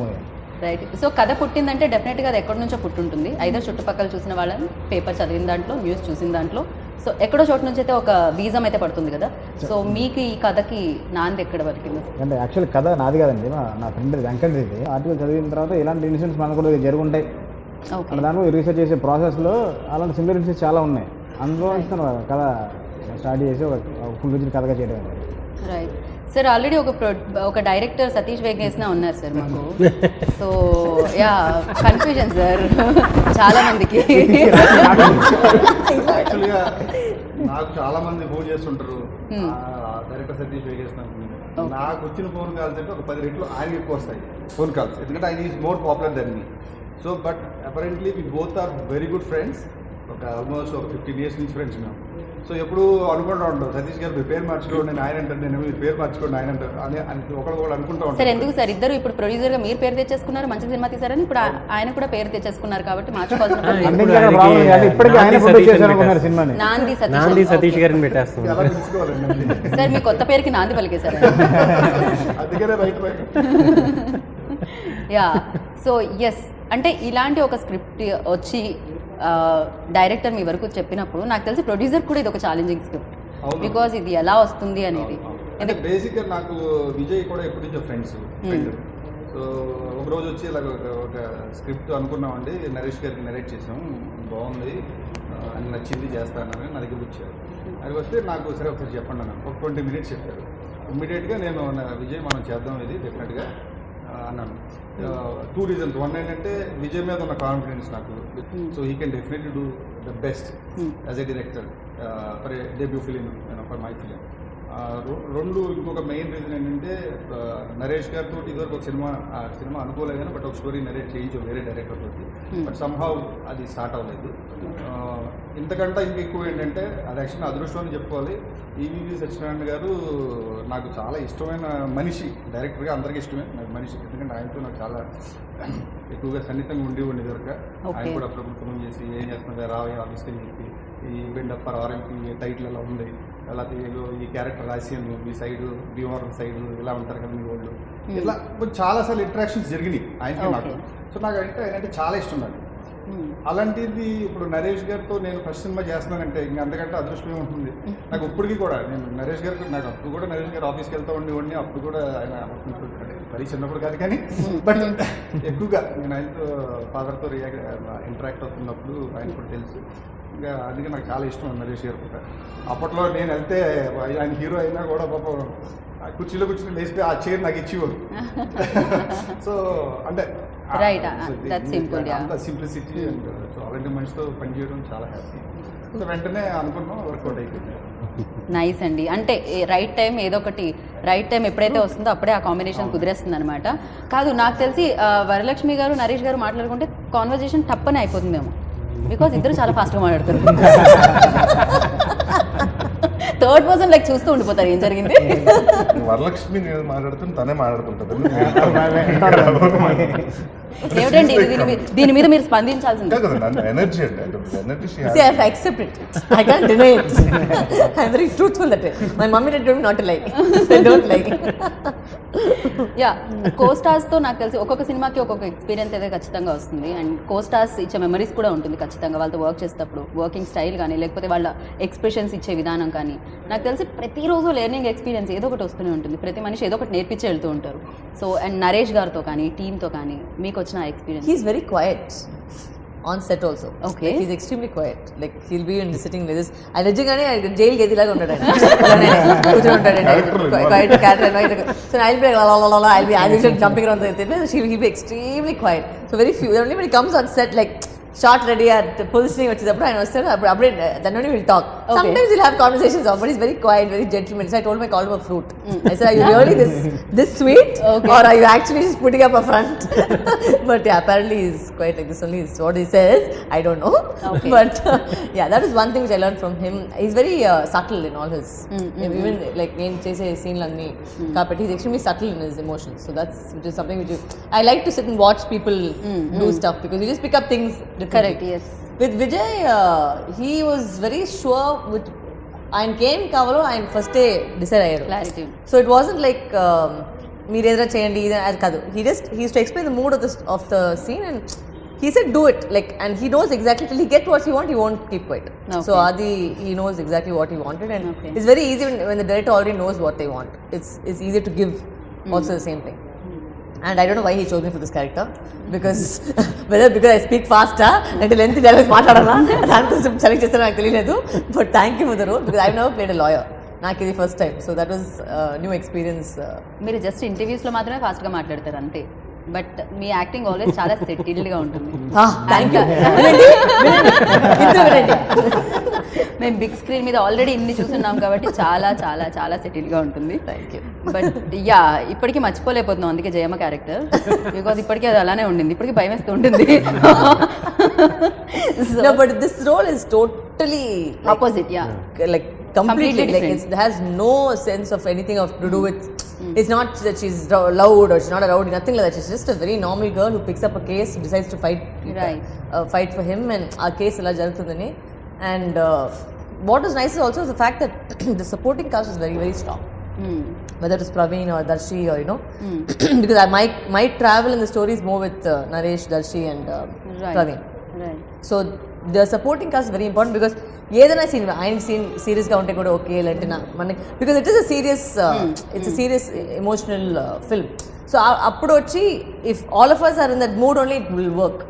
రైట్. సో కథ పుట్టిందంటే డెఫినెట్గా అది ఎక్కడి నుంచో పుట్టుంటుంది. అయితే చుట్టుపక్కల చూసిన వాళ్ళని, పేపర్ చదివిన దాంట్లో, న్యూస్ చూసిన దాంట్లో, సో ఎక్కడో చోటు నుంచి అయితే ఒక బీజం అయితే పడుతుంది కదా. సో మీకు ఈ కథకి నాంది ఎక్కడ పలికింది? అంటే యాక్చువల్లీ కథ నాది కాదండి, నా ఫ్రెండ్ వెంకట్ ఇది. ఆర్టికల్ చదివిన తర్వాత ఇలాంటి ఇన్సిడెంట్స్ మనకు కూడా జరుగుంటాయి. దాంట్లో రీసెర్చ్ చేసే ప్రాసెస్లో అలాంటి సిమిలర్ ఇన్సిడెంట్స్ చాలా ఉన్నాయి. అందులో కథ స్టార్ట్ చేసి ఒక ఫుల్ రిజిడ్ కథగా చేయడం. Right sir. ఆల్రెడీ ఒక డైరెక్టర్ సతీష్ వేగేసిన ఉన్నారు సార్ మాకు. సో యా కన్ఫ్యూజన్ సార్ చాలా మందికి. యాక్చువల్గా నాకు చాలా మంది ఫోన్ చేస్తుంటారు డైరెక్టర్ సతీష్ వేగేసిన. నాకు వచ్చిన ఫోన్ కాల్స్ అంటే ఒక 10 రెట్లు ఆయనకి ఎక్కువ వస్తాయి ఫోన్ కాల్స్, ఎందుకంటే ఆయన is more popular than me. So but apparently we both are very good friends. Almost ఒక 15 years నుంచి ఫ్రెండ్స్ మేము. సో ఎప్పుడు అనుకుంటూ ఉంటాం సతీష్ గారు మీ పేరు మార్చుకోండి, నేను ఆయన అంటారు, నేను మీ పేరు మార్చుకోండి ఆయన అంటారు అని ఒకళ్ళు అనుకుంటూ ఉంటాం. సార్ ఎందుకు సార్ ఇద్దరు ఇప్పుడు ప్రొడ్యూసర్గా మీరు పేరు తెచ్చేసుకున్నారు, మంచి సినిమా తీసారని, ఇప్పుడు ఆయన కూడా పేరు తెచ్చేసుకున్నారు కాబట్టి మార్చుకోవాల్సిన నాంది సతీష్ గారిని పెట్టేస్తాం. ఎలా తెలుసుకోవాలండి సార్ మీ కొత్త పేరుకి నాంది పలికేశారు. అందుకనే రైట్. యా సో ఎస్ అంటే ఇలాంటి ఒక స్క్రిప్ట్ వచ్చి డైరెక్టర్ మీ వరకు చెప్పినప్పుడు నాకు తెలిసి ప్రొడ్యూసర్ కూడా ఇది ఒక ఛాలెంజింగ్ స్క్రిప్ట్, బికాజ్ ఇది ఎలా వస్తుంది అనేది. అంటే బేసిక్గా నాకు విజయ్ కూడా ఎప్పటి నుంచో ఫ్రెండ్స్. సో ఒక రోజు వచ్చి ఇలా ఒక స్క్రిప్ట్ అనుకున్నామండి, నరేష్ గారికి నరేట్ చేసాం, బాగుంది అని నచ్చింది చేస్తానని నా దగ్గర వచ్చారు. అది వస్తే నాకు సరే ఒకసారి చెప్పండి అన్నాను. ఒక 20 minutes చెప్పారు. ఇమ్మీడియట్గా నేను విజయ్ మనం చేద్దాం ఇది డెఫినెట్గా అన్నాను. 2 reasons. వన్ ఏంటంటే విజయ్ మీద ఉన్న కాన్ఫిడెన్స్ నాకు. So he can definitely do the best as a director for a debut film for my film. 2 ఇంకొక మెయిన్ రీజన్ ఏంటంటే నరేష్ గారితో ఇదివరకు ఒక సినిమా అనుకోలేదు కానీ బట్ ఒక స్టోరీ నరేట్ చేయించాం వేరే డైరెక్టర్ తోటి, బట్ సమ్హౌ అది స్టార్ట్ అవ్వలేదు. ఇంతకంటే ఇంకెక్కువ ఏంటంటే అది యాక్చువల్లీ అదృష్టం అని చెప్పుకోవాలి. ఈవీవి సత్యనారాయణ గారు నాకు చాలా ఇష్టమైన మనిషి, డైరెక్టర్గా అందరికీ ఇష్టమే నాకు మనిషి, ఎందుకంటే ఆయనతో నాకు చాలా ఎక్కువగా సన్నిహితంగా ఉండేది వరకు. ఆయన కూడా అప్పుడప్పుడు ఫోన్ చేసి ఏం చేస్తున్నా రావే ఆఫీస్కి అని చెప్పి, ఈ బెండప్ ఫర్ ఆర్ఎంపీ టైటిల్ ఎలా ఉంది, లేకపోతే ఏదో ఈ క్యారెక్టర్ రాసిను మీ సైడు భీమవరం సైడు ఇలా ఉంటారు కదా మీ వాళ్ళు, ఇలా చాలాసార్లు ఇంటరాక్షన్స్ జరిగినాయి ఆయనకి నాకు. సో నాకు ఆయన అంటే చాలా ఇష్టం నాకు. అలాంటిది ఇప్పుడు నరేష్ గారితో నేను ఫస్ట్ సినిమా చేస్తున్నానంటే ఇంకా అంతకంటే అదృష్టమే ఉంటుంది నాకు. ఇప్పటికీ కూడా నేను నరేష్ గారికి నాకు అప్పుడు కూడా నరేష్ గారు ఆఫీస్కి వెళ్తూ ఉండేవాడిని. అప్పుడు కూడా ఆయన మరీ చిన్నప్పుడు కాదు కానీ బట్ ఎక్కువగా నేను ఆయనతో ఫాదర్తో ఇంటరాక్ట్ అవుతున్నప్పుడు ఆయన కూడా తెలుసు. ఇంకా అందుకే నాకు చాలా ఇష్టం నరేష్ గారు కూడా. అప్పట్లో నేను వెళ్తే ఆయన హీరో అయినా కూడా పాపం కుర్చీలో కూర్చొని లేచిపోయి ఆ చైర్ నాకు ఇచ్చేవారు. సో అంటే అంత సింప్లిసిటీ అండ్ సో అలాంటి మనిషితో పనిచేయడం చాలా హ్యాపీ. సో వెంటనే అనుకున్నాం, వర్కౌట్ అయిపోయింది. నైస్ అండి. అంటే రైట్ టైం ఏదో ఒకటి రైట్ టైం ఎప్పుడైతే వస్తుందో అప్పుడే ఆ కాంబినేషన్ కుదిరేస్తుంది అనమాట. కాదు నాకు తెలిసి వరలక్ష్మి గారు నరేష్ గారు మాట్లాడుకుంటే కాన్వర్జేషన్ టప్పనే అయిపోతుందేమో, బికాజ్ ఇద్దరు చాలా ఫాస్ట్గా మాట్లాడతారు. థర్డ్ పర్సన్ లైక్ చూస్తూ ఉండిపోతారు ఏం జరిగింది. వరలక్ష్మి మాట్లాడుతుంది తనే మాట్లాడుతుంటుంది. ఏమిటండి దీని మీద మీరు స్పందించాల్సింది. కదండి ఎనర్జీ అండి, energy See, I have to accept it. I can't deny it. I'm very truthful that way. My mommy did told me not to like. I don't like it. Yeah, కోస్టార్స్తో నాకు తెలిసి ఒక్కొక్క సినిమాకి ఒక్కొక్క ఎక్స్పీరియన్స్ అయితే ఖచ్చితంగా వస్తుంది. అండ్ కోస్టార్స్ ఇచ్చే మెమరీస్ కూడా ఉంటుంది ఖచ్చితంగా వాళ్ళతో వర్క్ చేసేటప్పుడు. వర్కింగ్ స్టైల్ కానీ లేకపోతే వాళ్ళ ఎక్స్ప్రెషన్స్ ఇచ్చే విధానం కానీ నాకు తెలిసి ప్రతిరోజు లెర్నింగ్ ఎక్స్పీరియన్స్ ఏదో ఒకటి వస్తూనే ఉంటుంది. ప్రతి మనిషి ఏదో ఒకటి నేర్పించి వెళ్తూ ఉంటారు. సో అండ్ నరేష్ గారితో కానీ టీంతో కానీ మీకు వచ్చిన experience? He's very quiet on set also. Okay. Like, he's extremely quiet. Like he'll be in sitting like this. I నిజంగానే జైలు గదిలాగా ఉంటాడు. కూర్చొని ఉంటాడు. Quiet character. So I'll be like la la la la. I'll be as usual jumping around the thing. He'll be extremely quiet. So very few. Only when he comes on set like shot ready at positioning వచ్చేటప్పుడు ఆయన వస్తాడు. అప్పుడే then only we'll talk. Okay. Sometimes we'll have conversations, but he's very quiet, very gentleman. So I told him I called him a fruit. I said, are you really this sweet? Okay. Or are you actually just putting up a front? But yeah, apparently he's quite like this only is what he says. I don't know. Okay. But yeah, that is one thing which I learned from him. He's very subtle in all his, even like నేను చేసే సీన్లన్నీ కాబట్టి he's extremely subtle in his emotions. So that's which is something which I like to sit and watch people do stuff because you just pick up things differently. Correct, yes. With Vijay, he was very sure with ఆయనకి ఏం కావాలో ఆయన ఫస్టే డిసైడ్ అయ్యారు. Clarity. So it wasn't like మీరు ఏదైనా చేయండి ఇది అది కాదు. He to explain the mood of the scene and he said do it like and he knows exactly till he get what he won't keep quiet. Okay. So Adi, he knows exactly what he wanted and Okay. it's very easy when the director already knows what they want. It's easier to give also the same thing. And I don't know why he chose me for this character because whether because I speak faster and lengthy dialogues మాట్లాడాలా దానికోసం సెలెక్ట్ చేస్తారో నాకు తెలియలేదు. But thank you for the role because I've never played a lawyer. నాకు ఇది first time. So that was new experience. మీరు జస్ట్ ఇంటర్వ్యూస్లో మాత్రమే ఫాస్ట్గా మాట్లాడతారు అంతే. బట్ మీ యాక్టింగ్ ఆల్వేస్ చాలా సెటిల్డ్గా ఉంటుంది. Thank you. మేము బిగ్ స్క్రీన్ మీద ఆల్రెడీ ఇన్ని చూస్తున్నాం కాబట్టి చాలా చాలా చాలా సెటిల్గా ఉంటుంది. Thank you. బట్ యా, ఇప్పటికీ మర్చిపోలేకపోతున్నాం అందుకే జయమ్మ క్యారెక్టర్. బికాజ్ ఇప్పటికీ అది అలానే ఉండింది, ఇప్పటికీ భయం వేస్తూ ఉంటుంది. But this role is totally opposite. Yeah, like completely like different. it has no sense of anything of to do with it's not that she's loud or she's not a rowdy, nothing like that. She's just a very normal girl who picks up a case, decides to Right. fight for him and our case ella jarugutundani. And what is nice is also the fact that the supporting cast is very very strong. Whether it is Praveen or Darshi or because my travel in the story is more with Naresh, Darshi and Right. Praveen. Right. So the supporting cast very important because ఏదైనా సీన్ ఆయన సీన్ సీరియస్గా ఉంటే కూడా ఓకే లేదంటే మనకి because it is a serious it's a serious emotional film. So అప్పుడు వచ్చి if all of us are in that mood only it will work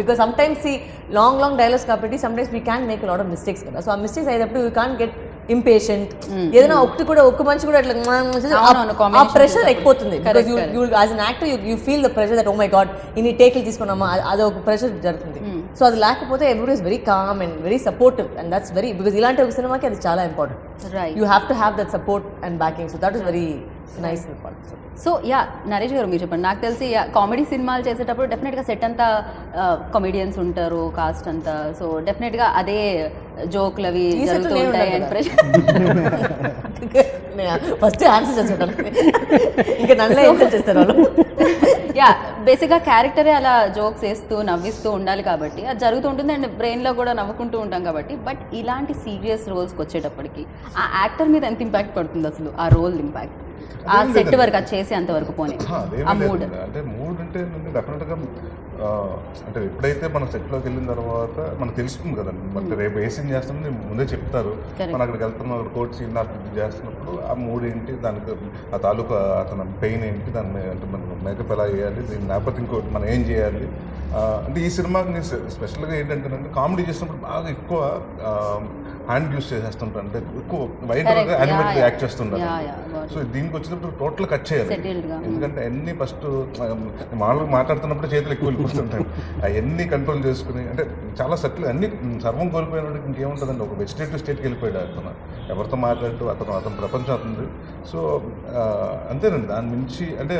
because sometimes ఈ లాంగ్ డైలాగ్స్ కాబట్టి sometimes we can make lot of mistakes కదా. సో ఆ మిస్టేక్స్ అయినప్పుడు వీ కాన్ గెట్ ఇంపేషెంట్. ఏదైనా ఒక్క మంచి కూడా అట్లా ఆ ప్రెషర్ ఎక్కుపోతుంది. As an actor you feel the pressure that oh my god ఇన్ని టేకులు తీసుకున్నామా అది ఒక ప్రెషర్ జరుగుతుంది. సో అది లేకపోతే everybody is very calm and very supportive and that's very because ఇలాంటి ఒక సినిమాకి అది చాలా important. You have to have that support and backing. So that is very nice important. So yeah, Naresh గారు మీరు చెప్పండి. నాకు తెలిసి కామెడీ సినిమాలు చేసేటప్పుడు డెఫినెట్గా సెట్ అంతా కామెడియన్స్ ఉంటారు, కాస్ట్ అంతా. సో డెఫినెట్గా అదే జోకులు అవి జరుగుతూ ఉంటాయి అండ్ ఫస్ట్ ఆన్సర్ చేస్తాను ఇంకా నన్ను ఆన్సర్ చేస్తారు వాళ్ళు. యా, బేసిక్గా క్యారెక్టరే అలా జోక్స్ వేస్తూ నవ్విస్తూ ఉండాలి కాబట్టి అది జరుగుతూ ఉంటుంది అండ్ బ్రెయిన్లో కూడా నవ్వుకుంటూ ఉంటాం కాబట్టి. బట్ ఇలాంటి సీరియస్ రోల్స్కి వచ్చేటప్పటికి ఆ యాక్టర్ మీద ఎంత ఇంపాక్ట్ పడుతుంది అసలు, ఆ రోల్ ఇంపాక్ట్ ఆ సెట్ వరకు అది చేసే అంతవరకు పోనీ ఆ మూడ్ అంటే మూడ్ అంటే డెఫినెట్గా అంటే ఎప్పుడైతే మనం సెట్లోకి వెళ్ళిన తర్వాత మనకు తెలుస్తుంది కదండి. మనకి రేపు ఏ సీన్ చేస్తామని ముందే చెప్తారు. మనం అక్కడికి వెళ్తున్నాం, అక్కడ కోర్ట్ సీన్ చేస్తున్నప్పుడు ఆ మూడ్ ఏంటి, దానికి ఆ తాలూకా అతను పెయిన్ ఏంటి, దాన్ని అంటే మనం మేకప్ ఎలా చేయాలి, దీని లేకపోతే ఇంకోటి మనం ఏం చేయాలి. అంటే ఈ సినిమాకి నేను స్పెషల్గా ఏంటంటే కామెడీ చేసినప్పుడు బాగా ఎక్కువ హ్యాండ్ యూస్ చేసేస్తుంటాను. అంటే ఎక్కువ వైట్ యానిమేట్ యాక్ట్ చేస్తుంటాను. సో దీనికి వచ్చినప్పుడు టోటల్ కట్ చేయాలి. ఎందుకంటే అన్ని ఫస్ట్ మామూలుగా మాట్లాడుతున్నప్పుడు చేతులు ఎక్కువ వెళ్ళిపోతుంటాయి. అవన్నీ కంట్రోల్ చేసుకుని అంటే చాలా సెటిల్ అన్ని సర్వం కోల్పోయినప్పుడు ఇంకేముంటుందండి, ఒక వెజిటేటివ్ స్టేట్కి వెళ్ళిపోయాడు అతను. ఎవరితో మాట్లాడుతూ అతను ప్రపంచం అవుతుంది. సో అంతేనండి. దాని నుంచి అంటే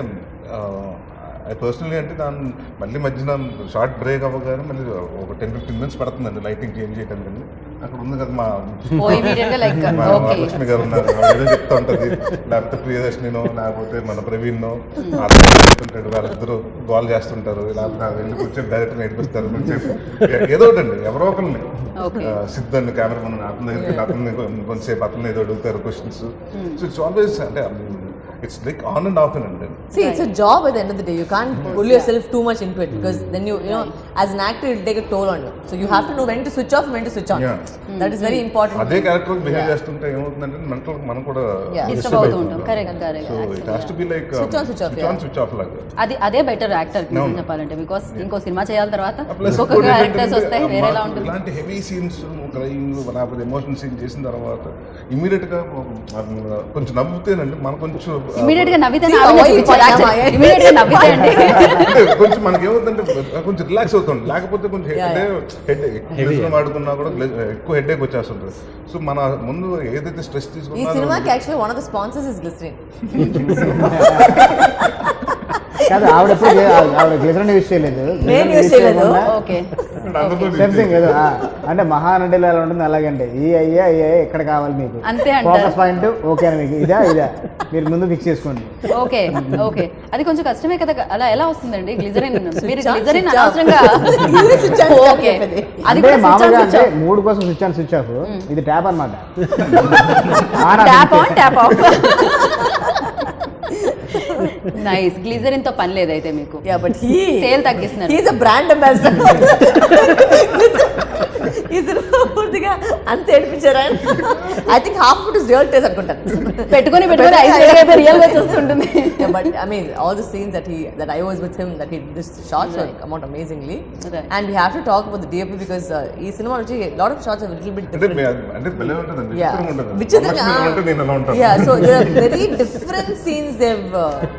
పర్సనలీ అంటే దాన్ని మళ్ళీ మధ్యన షార్ట్ బ్రేక్ అవ్వగానే మళ్ళీ ఒక 10-15 minutes పడుతుందండి లైటింగ్ చేంజ్ చేయడానికి. అక్కడ ఉంది కదా మా ఓ ఇమీడియట్ గా లైక్ మా ఓకే లక్ష్మి గారు ఉన్నారు, ఆవిడ ఏదో చెప్తా ఉంటది, లేకపోతే ప్రియదర్శినినో లేకపోతే మన ప్రవీణ్నో చెప్తుంటాడు, వాళ్ళిద్దరు గోల్ చేస్తుంటారు, లేకపోతే వెళ్ళి కూర్చొని డైరెక్ట్ నేర్పిస్తారు కొంచెం ఏదో ఒకటి అండి, ఎవరో ఒకరిని సిద్ధండి కెమెరామన్ అతని దగ్గరికి అతన్ని కొంచెంసేపు అతన్ని ఏదో అడుగుతారు క్వశ్చన్స్. సో ఇట్స్ ఆల్వేస్ అంటే it's like on and off and then. See, it's a job at the end of the day. You can't pull yourself too much into it because then you know, as an actor, it'll take a toll on you. So you have to know when to switch off and when to switch on. Yeah. That is very important. అదే క్యారెక్టర్ బిహేవ్ చేస్తుంటే ఏమవుతుందంటే మెంటల్ మనం కూడా డిస్టర్బ్ అవుతూ ఉంటాం. Correct so it has to be like Switch on, switch off, switch off లాగా. అదే బెటర్ యాక్టర్ చెప్పాలంటే, బికాస్ ఇంకో సినిమా చేయాలి తర్వాత ఇంకొక క్యారెక్టర్స్ వస్తాయి, వేరేలా ఉంటుంది. ఇలాంటి హెవీ సీన్స్ క్రైమ్ లేకపోతే ఎమోషనల్ సీన్ చేసిన తర్వాత ఇమీడియట్ గా కొంచెం నవ్వుతేనండి మనం కొంచెం ఇమీడియట్ గా నవ్వితే Immediate గా నవ్వితే అండి కొంచెం మనకి ఏమవుతుందంటే కొంచెం రిలాక్స్ అవుతుంది, లేకపోతే కొంచెం హెడ్ ఆడుకున్నా కూడా ఎక్కువ హెడ్ ఏక్ వచ్చేస్తుంటుంది. సో మన ముందు ఏదైతే స్ట్రెస్ ఈ తీసుకున్నా సినిమాకి actually one of the sponsors is glycerine. కాదు, ఆవిడ గ్లిజరన్ యూజ్ చేయలేదు. నేను యూజ్ చేయలేదు. ఓకే సేమ్ థింగ్ ఏదో అంటే మహానటిలో ఎలా ఉంటుంది అలాగంటే ఈ అయ్యా ఎక్కడ కావాలి మీకు అంతే అంటారు. ఫోకస్ పాయింట్ ఓకే అని మీకు ఇదా మీరు ముందు ఫిక్స్ చేసుకోండి. ఓకే ఓకే అది కొంచెం కష్టమే కదా, అలా ఎలా వస్తుందండి గ్లిజరిన్? మీరు గ్లిజరిన్ అనవసరంగా ఓకే అది అంటే కూడా మామూలుగా అంటే మూడు కోసం స్విచ్ ఆన్ స్విచ్ ఆఫ్, ఇది ట్యాప్ అనమాట. Tap on tap off. Nice. Glycerin తో పని లేదైతే మీకు. Yeah, but సేల్ తగ్గిస్తున్నారు. he's a brand ambassador. పూర్తిగా అంత ఏడిపించారా? I think half foot is real taste అనుకుంటాను. పెట్టుకొని రియల్ గా చూస్తుంటుంది. But I mean, all the scenes that I was with him, that he this shots have come out amazingly. Right. And we have to talk about the DOP because ఈ సినిమా వచ్చి a lot of shots are a little bit అంటే different. అంటే భలే ఉంటుందండి, Yeah. విచిత్రంగా విచిత్రంగా. ఉంటుంది. నేను అలా ఉంటాను. Yeah, so there are very different scenes they've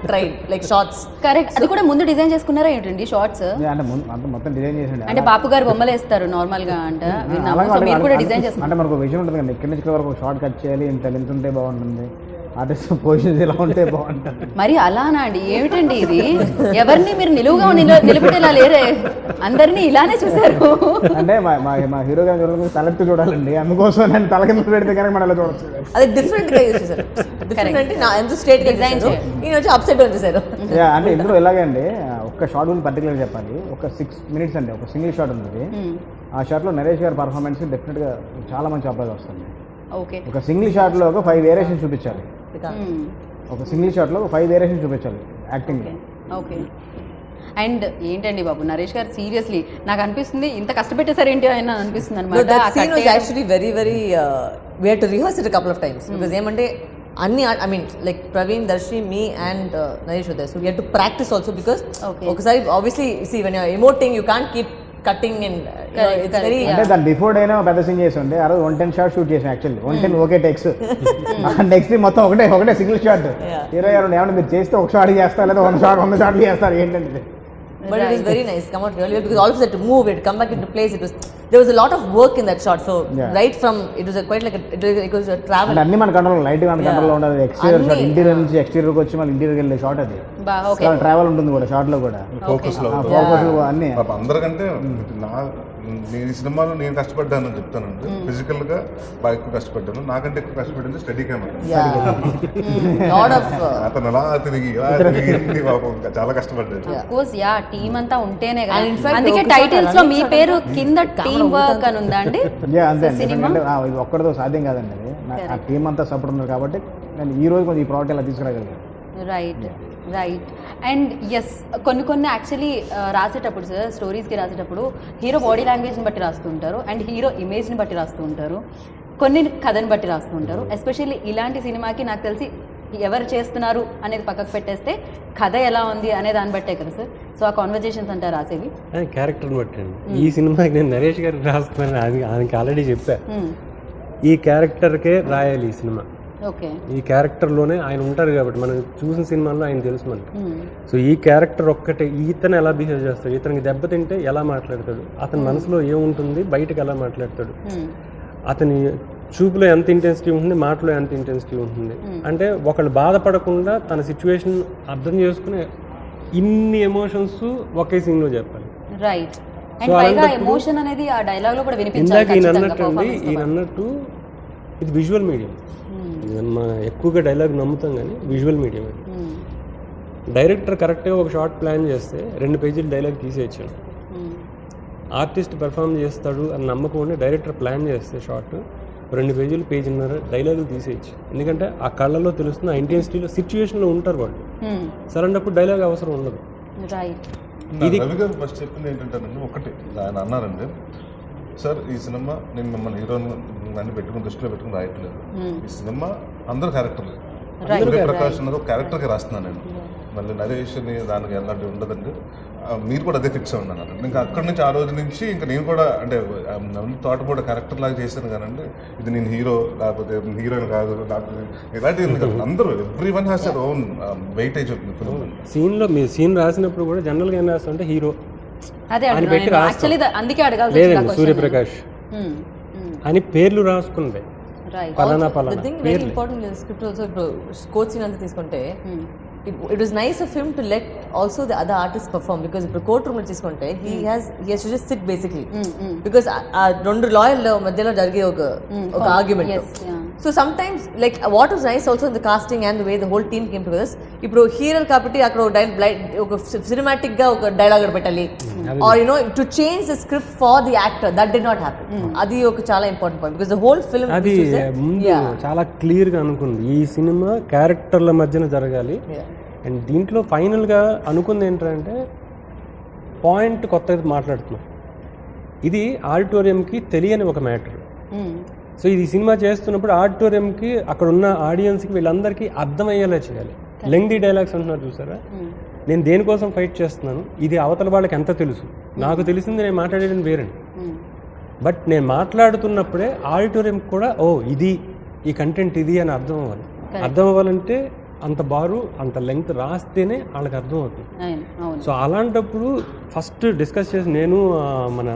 tried, like shots. Correct. అది కూడా ముందు డిజైన్ చేసుకున్నారా ఏంటండి షార్ట్స్? అంటే మొత్తం డిజైన్ చేసిండే అంటే బాపు గారు బొమ్మలు వేస్తారు నార్మల్ గా అంట, మీరు కూడా డిజైన్ చేసుకున్నారు. అంటే మనకు విషయం ఉంటుంది కదా, ఇక్కడి నుంచి ఇక్కడ వరకు షార్ట్ కట్ చేయాలి, ఇంత లెంత్ ఉంటే బాగుంటుంది, ఆర్టిస్ట్ పొజిషన్స్ ఇలా ఉంటే బాగుంటుంది. మరి అలానా అండి? ఏమిటండి ఇది? ఎవరిని మీరు నిలువుగా నిలబెట్టేలా లేరే, అందరినీ ఇలానే చూసారు. అంటే మా హీరో గారి చూడాలి, తలెత్తి చూడాలండి, అందుకోసం నేను తల కింద పెడితే కనుక మనం అలా చూడొచ్చు. అది డిఫరెంట్ గా యూజ్ చేశారు. డిఫరెంట్ అంటే నా ఎంత స్ట్రేట్ గా Design డిజైన్ ఈయన వచ్చి అప్సెట్ వచ్చేసారు. అంటే ఇందులో ఎలాగండి, ఒక్క షార్ట్ గురించి పర్టికులర్ చెప్పాలి, ఒక 6 minutes అండి, ఒక సింగిల్ షాట్ ఉంది. ఆ షాట్లో నరేష్ గారి పర్ఫార్మెన్స్ డెఫినెట్గా చాలా మంచి అప్రోచ్ వస్తుంది. ఓకే. ఒక సింగిల్ షాట్లో ఒక 5 వేరియేషన్స్ చూపించాలి. ఒక సింగిల్ షాట్లో 5 వేరియేషన్స్ చూపించాలి యాక్టింగ్. ఓకే. అండ్ ఏంటండి బాబు నరేష్ గారు, సీరియస్లీ నాకు అనిపిస్తుంది ఇంత కష్టపెట్టేసారు ఏంటి ఆయన అనిపిస్తుంది No, అనమాట. that scene was actually very we had to rehearse it a couple of times because ఏమంటే అన్ని I mean like Praveen, Darshi, me and Naresh were there, so we had to practice also because ఒకసారి obviously see when you're emoting you can't keep cutting and it's very అంటే దాని బిఫోర్ అయినా పెద్ద సీన్ చేసి ఉండే, ఆ రోజు 110 షాట్ షూట్ చేసాం యాక్చువల్లీ. 110 ఓకే టెక్స్, నెక్స్ట్ మొత్తం ఒకటే సింగిల్ షాట్. హీరో గారు ఏమన్నా మీరు చేస్తే ఒక షాట్ చేస్తారు, లేదా 100 షాట్లు చేస్తారు ఏంటంటే. But it was very nice, come out really well because all of us had to move it, come back into place. There was a lot of work in that shot, so right from it was quite like it was a travel. అంటే అన్ని మన కంట్రోల్, లైట్ మన కంట్రోల్లో ఉండదు. ఎక్స్టీరియర్ షాట్, ఇంటీరియర్ నుంచి ఎక్స్టీరియర్కి వచ్చి మళ్ళీ ఇంటీరియర్కి వెళ్ళే షాట్ అది. ట్రావెల్ ఉంటుంది కూడా షాట్ లో కూడా, ఫోకస్ లో అన్ని. అందరికంటే నేను ఈ సినిమాలో నేను కష్టపడ్డానని చెప్తానండి. ఫిజికల్ గా బాగా ఎక్కువ కష్టపడ్డాను, నాకంటే ఎక్కువ కష్టపడింది స్టడీ కెమెరా. అతను అలా తిరిగి పాపం చాలా కష్టపడ్డాడు. టీమ్ అంతా ఉంటేనే కదా, అందుకే టైటిల్స్ లో మీ పేరు కింద టీమ్ వర్క్ అని ఉందా అండి? అంతే అండి, ఎందుకంటే ఇది ఒక్కడితో సాధ్యం కాదండి, అది ఆ టీం అంతా సపోర్ట్ ఉన్నారు కాబట్టి నేను ఈ రోజు కొంచెం ఈ ప్రోడక్ట్ ఎలా తీసుకురాగలిగాను. రైట్. అండ్ ఎస్, కొన్ని యాక్చువల్లీ రాసేటప్పుడు సార్, స్టోరీస్కి రాసేటప్పుడు హీరో బాడీ లాంగ్వేజ్ని బట్టి రాస్తూ ఉంటారు, అండ్ హీరో ఇమేజ్ని బట్టి రాస్తూ ఉంటారు, కొన్ని కథని బట్టి రాస్తూ ఉంటారు. ఎస్పెషల్లీ ఇలాంటి సినిమాకి నాకు తెలిసి ఎవరు చేస్తున్నారు అనేది పక్కకు పెట్టేస్తే కథ ఎలా ఉంది అనే దాన్ని బట్టే కదా సార్. సో ఆ కాన్వర్జేషన్స్ అంటే రాసేవి క్యారెక్టర్ని బట్టి అండి. ఈ సినిమాకి నేను నరేష్ గారికి రాస్తున్నాను, ఆయనకి ఆల్రెడీ చెప్పా, ఈ క్యారెక్టర్కే రాయాలి ఈ సినిమా. ఓకే. ఈ క్యారెక్టర్లోనే ఆయన ఉంటారు కాబట్టి మనం చూసిన సినిమాల్లో ఆయన తెలుసు మనకి. సో ఈ క్యారెక్టర్ ఒక్కటే, ఈతను ఎలా బిహేవ్ చేస్తాడు, ఇతనికి దెబ్బతింటే ఎలా మాట్లాడతాడు, అతని మనసులో ఏముంటుంది, బయటకు ఎలా మాట్లాడతాడు, అతని చూపులో ఎంత ఇంటెన్సిటీ ఉంటుంది, మాటలో ఎంత ఇంటెన్సిటీ ఉంటుంది, అంటే ఒకళ్ళు బాధపడకుండా తన సిచ్యువేషన్ అర్థం చేసుకుని ఇన్ని ఎమోషన్స్ ఒకే సీన్లో చెప్పాలి. రైట్. అండ్ పైగా ఎమోషన్ అనేది ఆ డైలాగ్ లో కూడా వినిపించాలి ఇందాక ఈయన ఖచ్చితంగా అన్నట్టు అండి, performance తో ఈయన పాటు. అన్నట్టు ఇది విజువల్ మీడియం. మనం ఎక్కువగా డైలాగ్ నమ్ముతాం కానీ విజువల్ మీడియం అది. మ్మ్. డైరెక్టర్ కరెక్ట్గా ఒక షార్ట్ ప్లాన్ చేస్తే 2 పేజీలు డైలాగ్ తీసేయచ్చు. మ్మ్. ఆర్టిస్ట్ పెర్ఫామ్ చేస్తాడు అని నమ్మకం ఉండి డైరెక్టర్ ప్లాన్ చేస్తే షార్ట్ 2 పేజీలు పేజీన్నర డైలాగులు తీసేయచ్చు. ఎందుకంటే ఆ కళ్ళలో తెలుస్తుంది, ఆ ఇంటెన్సిటీలో సిచ్యువేషన్లో ఉంటారు వాళ్ళు. మ్మ్. సరైనప్పుడు డైలాగ్ అవసరం ఉండదు. రైట్. రవి గారు ఫస్ట్ చెప్పింది ఏంటంటేనండి, ఒకటి ఆయన అన్నారండి, సార్ ఈ సినిమా నేను మిమ్మల్ని హీరోని అన్ని పెట్టుకుని దృష్టిలో పెట్టుకుని రాయట్లేదు, ఈ సినిమా అందరు క్యారెక్టర్లు. సూర్యప్రకాష్ అన్నది ఒక క్యారెక్టర్కి రాస్తున్నాను నేను, మళ్ళీ నరేష్ దానికి ఎలాంటి ఉండదండి, మీరు కూడా అదే ఫిక్స్ అవ్వండి అన్నారు. ఇంకా అక్కడి నుంచి ఆ రోజు నుంచి ఇంకా నేను కూడా అంటే థాట్ కూడా క్యారెక్టర్ లాగా చేశాను కానండి, ఇది నేను హీరో లేకపోతే హీరోయిన్ కాదు లేకపోతే ఇలాంటివి అందరూ every one has their own weightage of film. సీన్లో మీ సీన్ రాసినప్పుడు కూడా జనరల్గా ఏం రాస్తామంటే హీరో అదే అని పెట్టి అంటున్నాను. యాక్చువల్లీ అందుకే అడగాల్సి వచ్చింది ఆ లేదండి, question. సూర్యప్రకాష్ మ్మ్. మ్మ్. అని పేర్లు రాసుకుంటే రైట్. పలానా The పలానా thing very పేర్లు. important in the script also, ఇప్పుడు కోచ్ సీన్ అంతా తీసుకుంటే మ్మ్. it was nice of him to let also the other artists perform, because ఇప్పుడు కోర్ట్ రూమ్ లో తీసుకుంటే he has to just sit basically, because ఆ 2 లాయర్ల మధ్యలో జరిగే ఒక argument. Yes, yeah. So sometimes like what was nice also in the casting and the way the whole team came together. ఇప్పుడు హీరో కాబట్టి అక్కడ ఒక సినిమాటిక్ గా ఒక డైలాగ్ పెట్టాలి, or you know to change the script for the actor, that did not happen. అది ఒక చాలా important point, because the whole film అది ముందు చాలా క్లియర్గా అనుకుంది ఈ సినిమా క్యారెక్టర్ల మధ్యన జరగాలి. అండ్ దీంట్లో ఫైనల్గా అనుకుంది ఏంటంటే పాయింట్ కొత్తగా మాట్లాడుతున్నాం, ఇది ఆడిటోరియంకి తెలియని ఒక మ్యాటర్. మ్మ్. సో ఇది సినిమా చేస్తున్నప్పుడు ఆడిటోరియంకి అక్కడ ఉన్న ఆడియన్స్కి వీళ్ళందరికీ అర్థమయ్యేలా చేయాలి. లెంగ్దీ డైలాగ్స్ అంటున్నారు చూసారా, నేను దేనికోసం ఫైట్ చేస్తున్నాను, ఇది అవతల వాళ్ళకి ఎంత తెలుసు, నాకు తెలిసింది నేను మాట్లాడేది వేరండి. మ్మ్. బట్ నేను మాట్లాడుతున్నప్పుడే ఆడిటోరియంకి కూడా ఓ ఇది ఈ కంటెంట్ ఇది అని అర్థం అవ్వాలి. అర్థం అవ్వాలంటే అంత బారు అంత లెంగ్త్ రాస్తేనే వాళ్ళకి అర్థం అవుతుంది. అవును. సో అలాంటప్పుడు ఫస్ట్ డిస్కస్ చేసి నేను మన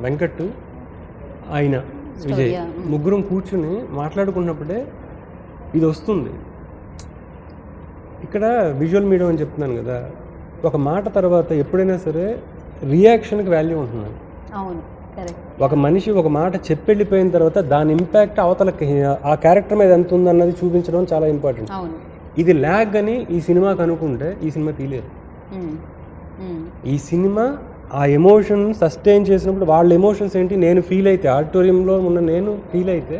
వెంకట్ ఆయన విజయ్ ముగ్గురం కూర్చుని మాట్లాడుకున్నప్పుడే ఇది వస్తుంది. ఇక్కడ విజువల్ మీడియం అని చెప్తున్నాను కదా, ఒక మాట తర్వాత ఎప్పుడైనా సరే రియాక్షన్కి వాల్యూ ఉంటుంది. అవును, కరెక్ట్. ఒక మనిషి ఒక మాట చెప్పి వెళ్ళిపోయిన తర్వాత దాని ఇంపాక్ట్ అవతలకి ఆ క్యారెక్టర్ మీద ఎంత ఉందన్నది చూపించడం చాలా ఇంపార్టెంట్. అవును. ఇది ల్యాగ్ అని ఈ సినిమాకి అనుకుంటే ఈ సినిమా తీయలేదు. ఈ సినిమా ఆ ఎమోషన్ సస్టైన్ చేసినప్పుడు వాళ్ళ ఎమోషన్స్ ఏంటి, నేను ఫీల్ అయితే ఆడిటోరియంలో ఉన్న నేను ఫీల్ అయితే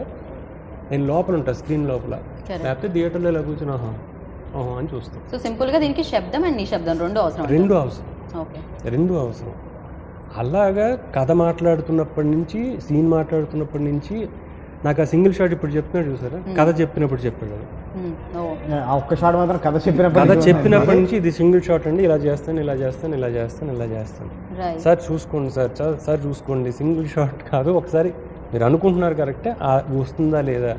నేను లోపల ఉంటాను స్క్రీన్ లోపల, లేకపోతే థియేటర్లో ఇలా కూర్చుని ఆహా అని చూస్తాను. సో సింపుల్గా దీనికి శబ్దం అండ్ నిశ్శబ్దం రెండు అవసరం. రెండు అవసరం. ఓకే, రెండు అవసరం. అలాగా కథ మాట్లాడుతున్నప్పటి నుంచి సీన్ మాట్లాడుతున్నప్పటి నుంచి నాకు ఆ సింగిల్ షాట్ ఇప్పుడు చెప్తున్నాడు చూసారా, కథ చెప్పినప్పుడు చెప్పాడు. ఒక్క షాట్ మాత్రం కథ చెప్పినప్పటి నుంచి ఇది సింగిల్ షాట్ అండి, ఇలా చేస్తాను ఇలా చేస్తాను ఇలా చేస్తాను ఇలా చేస్తాను, సార్ చూసుకోండి సార్ చూసుకోండి, సింగిల్ షాట్ కాదు, ఒకసారి మీరు అనుకుంటున్నారు కరెక్టే వస్తుందా లేదా.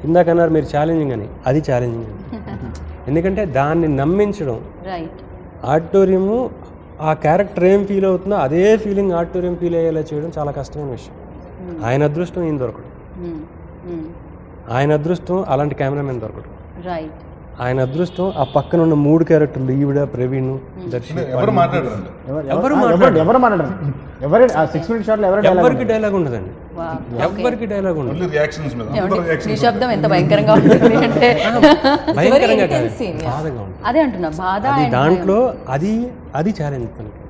ఇందాకన్నారు మీరు ఛాలెంజింగ్ అని, అది ఛాలెంజింగ్ అని. ఎందుకంటే దాన్ని నమ్మించడం, ఆడిటోరియము ఆ క్యారెక్టర్ ఏం ఫీల్ అవుతుందో అదే ఫీలింగ్ ఆడిటోరియం ఫీల్ అయ్యేలా చేయడం చాలా కష్టమైన విషయం. ఆయన అదృష్టం ఈయన దొరకడం, ఆయన అదృష్టం అలాంటి కెమెరామెన్ దొరకడం, ఆయన అదృష్టం ఆ పక్కన ఉన్న 3 క్యారెక్టర్లు ఈవిడ, ప్రవీణ్, దర్శి, ఎవరికి డైలాగ్ ఉండదండి, ఎవరికి డైలాగ్ ఉండదు. నిశ్శబ్దం ఎంత భయంకరంగా ఉంటుంది అంటే భయంకరంగా బాధగా ఉంటుంది. అదే అంటున్నా, బాధ. దాంట్లో అది ఛాలెంజ్ పనికి.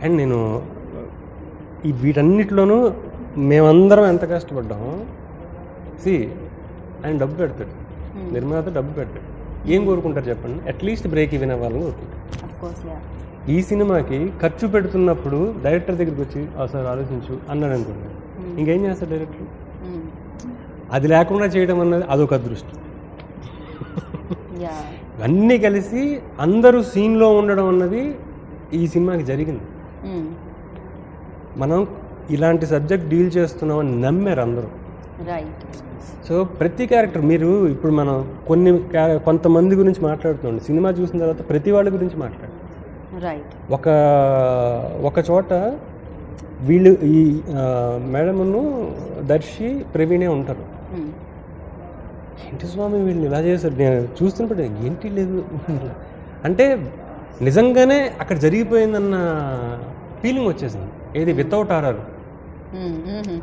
అండ్ నేను ఈ వీటన్నిటిలోనూ మేమందరం ఎంత కష్టపడ్డామో. ఆయన డబ్బు పెడతాడు, నిర్మాత డబ్బు పెట్టాడు, ఏం కోరుకుంటారు చెప్పండి, అట్లీస్ట్ బ్రేక్ ఈవెన్ అవ్వాలని కోరుకుంటారు. ఈ సినిమాకి ఖర్చు పెడుతున్నప్పుడు డైరెక్టర్ దగ్గరికి వచ్చి సార్ ఆలోచించు అన్నాడు అనుకోండి, ఇంకేం చేస్తాడు డైరెక్టర్. అది లేకుండా చేయడం అన్నది అదొక అదృష్టం. అన్నీ కలిసి అందరూ సీన్లో ఉండడం అన్నది ఈ సినిమాకి జరిగింది. మనం ఇలాంటి సబ్జెక్ట్ డీల్ చేస్తున్నామని నమ్మారు అందరూ. సో ప్రతి క్యారెక్టర్ మీరు ఇప్పుడు మనం కొంతమంది గురించి మాట్లాడుతున్నాం, సినిమా చూసిన తర్వాత ప్రతి వాళ్ళ గురించి మాట్లాడు. ఒక చోట వీళ్ళు ఈ మేడమును దర్శి ప్రవీణే ఉంటారు. ఏంటి స్వామి వీళ్ళు ఇలా చేశారు, నేను చూస్తున్నప్పుడు ఏంటి లేదు అంటే నిజంగానే అక్కడ జరిగిపోయిందన్న ఫీలింగ్ వచ్చేసింది. ఏది వితౌట్ ఆర్ఆర్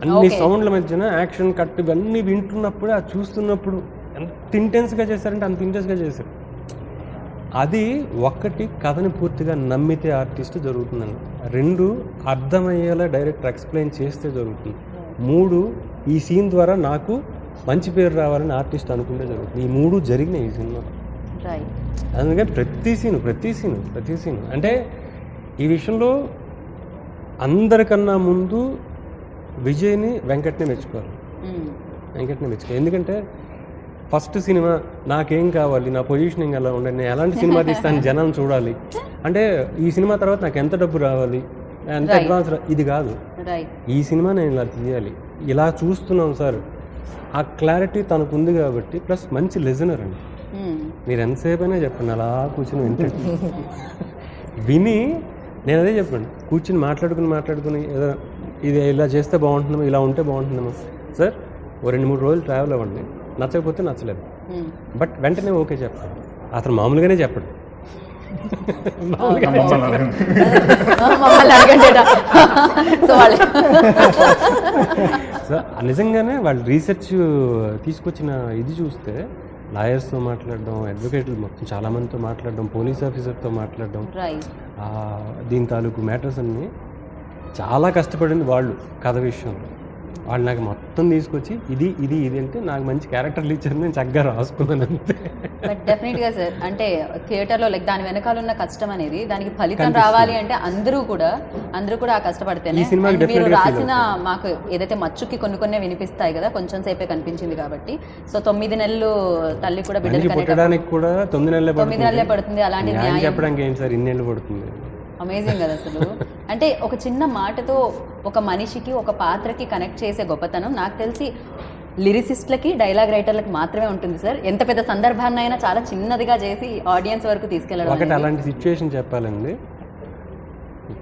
అన్ని సౌండ్ల మధ్యన యాక్షన్ కట్ ఇవన్నీ వింటున్నప్పుడు అది చూస్తున్నప్పుడు ఎంత ఇంటెన్స్గా చేశారంటే అంత ఇంటెన్స్గా చేశారు. అది ఒక్కటి కథని పూర్తిగా నమ్మితే ఆర్టిస్ట్ జరుగుతుందండి. 2 అర్థమయ్యేలా డైరెక్టర్ ఎక్స్ప్లెయిన్ చేస్తే జరుగుతుంది. 3 ఈ సీన్ ద్వారా నాకు మంచి పేరు రావాలని ఆర్టిస్ట్ అనుకుంటే జరుగుతుంది. ఈ 3 జరిగినాయి ఈ సినిమాలో. అందుకని ప్రతి సీను అంటే ఈ విషయంలో అందరికన్నా ముందు విజయ్ని వెంకట్నే మెచ్చుకోవాలి. ఎందుకంటే ఫస్ట్ సినిమా నాకేం కావాలి, నా పొజిషనింగ్ ఎలా ఉండాలి, నేను ఎలాంటి సినిమా తీస్తాను జనం చూడాలి అంటే ఈ సినిమా తర్వాత నాకు ఎంత డబ్బు రావాలి, ఎంత అడ్వాన్స్ ఇది కాదు. ఈ సినిమా నేను ఇలా తీయాలి, ఇలా చూస్తున్నాం సార్, ఆ క్లారిటీ తనకు ఉంది కాబట్టి. ప్లస్ మంచి లిజనర్ అండి. మీరు ఎంతసేపు అయినా చెప్పండి, అలా కూర్చొని వింటాడు. విని నేను అదే చెప్పండి, కూర్చుని మాట్లాడుకుని ఏదో ఇది ఇలా చేస్తే బాగుంటుందేమో, ఇలా ఉంటే బాగుంటుందేమో సార్, ఓ 2-3 రోజులు ట్రావెల్ అవ్వండి, నచ్చకపోతే నచ్చలేదు, బట్ వెంటనే ఓకే చెప్పాలి. అతను మామూలుగానే చెప్పడు. సో నిజంగానే వాళ్ళు రీసెర్చ్ తీసుకొచ్చిన ఇది చూస్తే లాయర్స్తో మాట్లాడడం, అడ్వకేట్లు మొత్తం చాలామందితో మాట్లాడడం, పోలీస్ ఆఫీసర్తో మాట్లాడడం, దీని తాలూకు మ్యాటర్స్ అన్నీ చాలా కష్టపడింది వాళ్ళు కథ విషయంలో. వాళ్ళు నాకు మొత్తం తీసుకొచ్చి ఇది అంటే నాకు మంచి క్యారెక్టర్లు ఇచ్చారు, నేను చక్కగా రాసుకున్నాను అంతే. బట్ డెఫినెట్గా సార్, అంటే థియేటర్లో లైక్ దాని వెనకాల ఉన్న కష్టం అనేది దానికి ఫలితం రావాలి అంటే అందరూ కూడా ఆ కష్టపడితేనే. మీరు రాసిన మాకు ఏదైతే మచ్చుకి కొన్ని వినిపిస్తాయి కదా, కొంచెం సేపే కనిపించింది కాబట్టి. సో 9 నెలలు తల్లి కూడా బిడ్డలు పుట్టడానికి కూడా 9 నెలలే పడుతుంది. అలాంటి న్యాయం చెప్పడానికి ఏంటి సార్, 2 నెలలు పడుతుంది. అమేజింగ్ కదా అసలు. అంటే ఒక చిన్న మాటతో ఒక మనిషికి, ఒక పాత్రకి కనెక్ట్ చేసే గొప్పతనం నాకు తెలిసి లిరిసిస్ట్లకి, డైలాగ్ రైటర్లకి మాత్రమే ఉంటుంది సార్. ఎంత పెద్ద సందర్భాన్ని అయినా చాలా చిన్నదిగా చేసి ఆడియన్స్ వరకు తీసుకెళ్ళడం. ఒకటి అలాంటి సిచ్యువేషన్ చెప్పాలండి,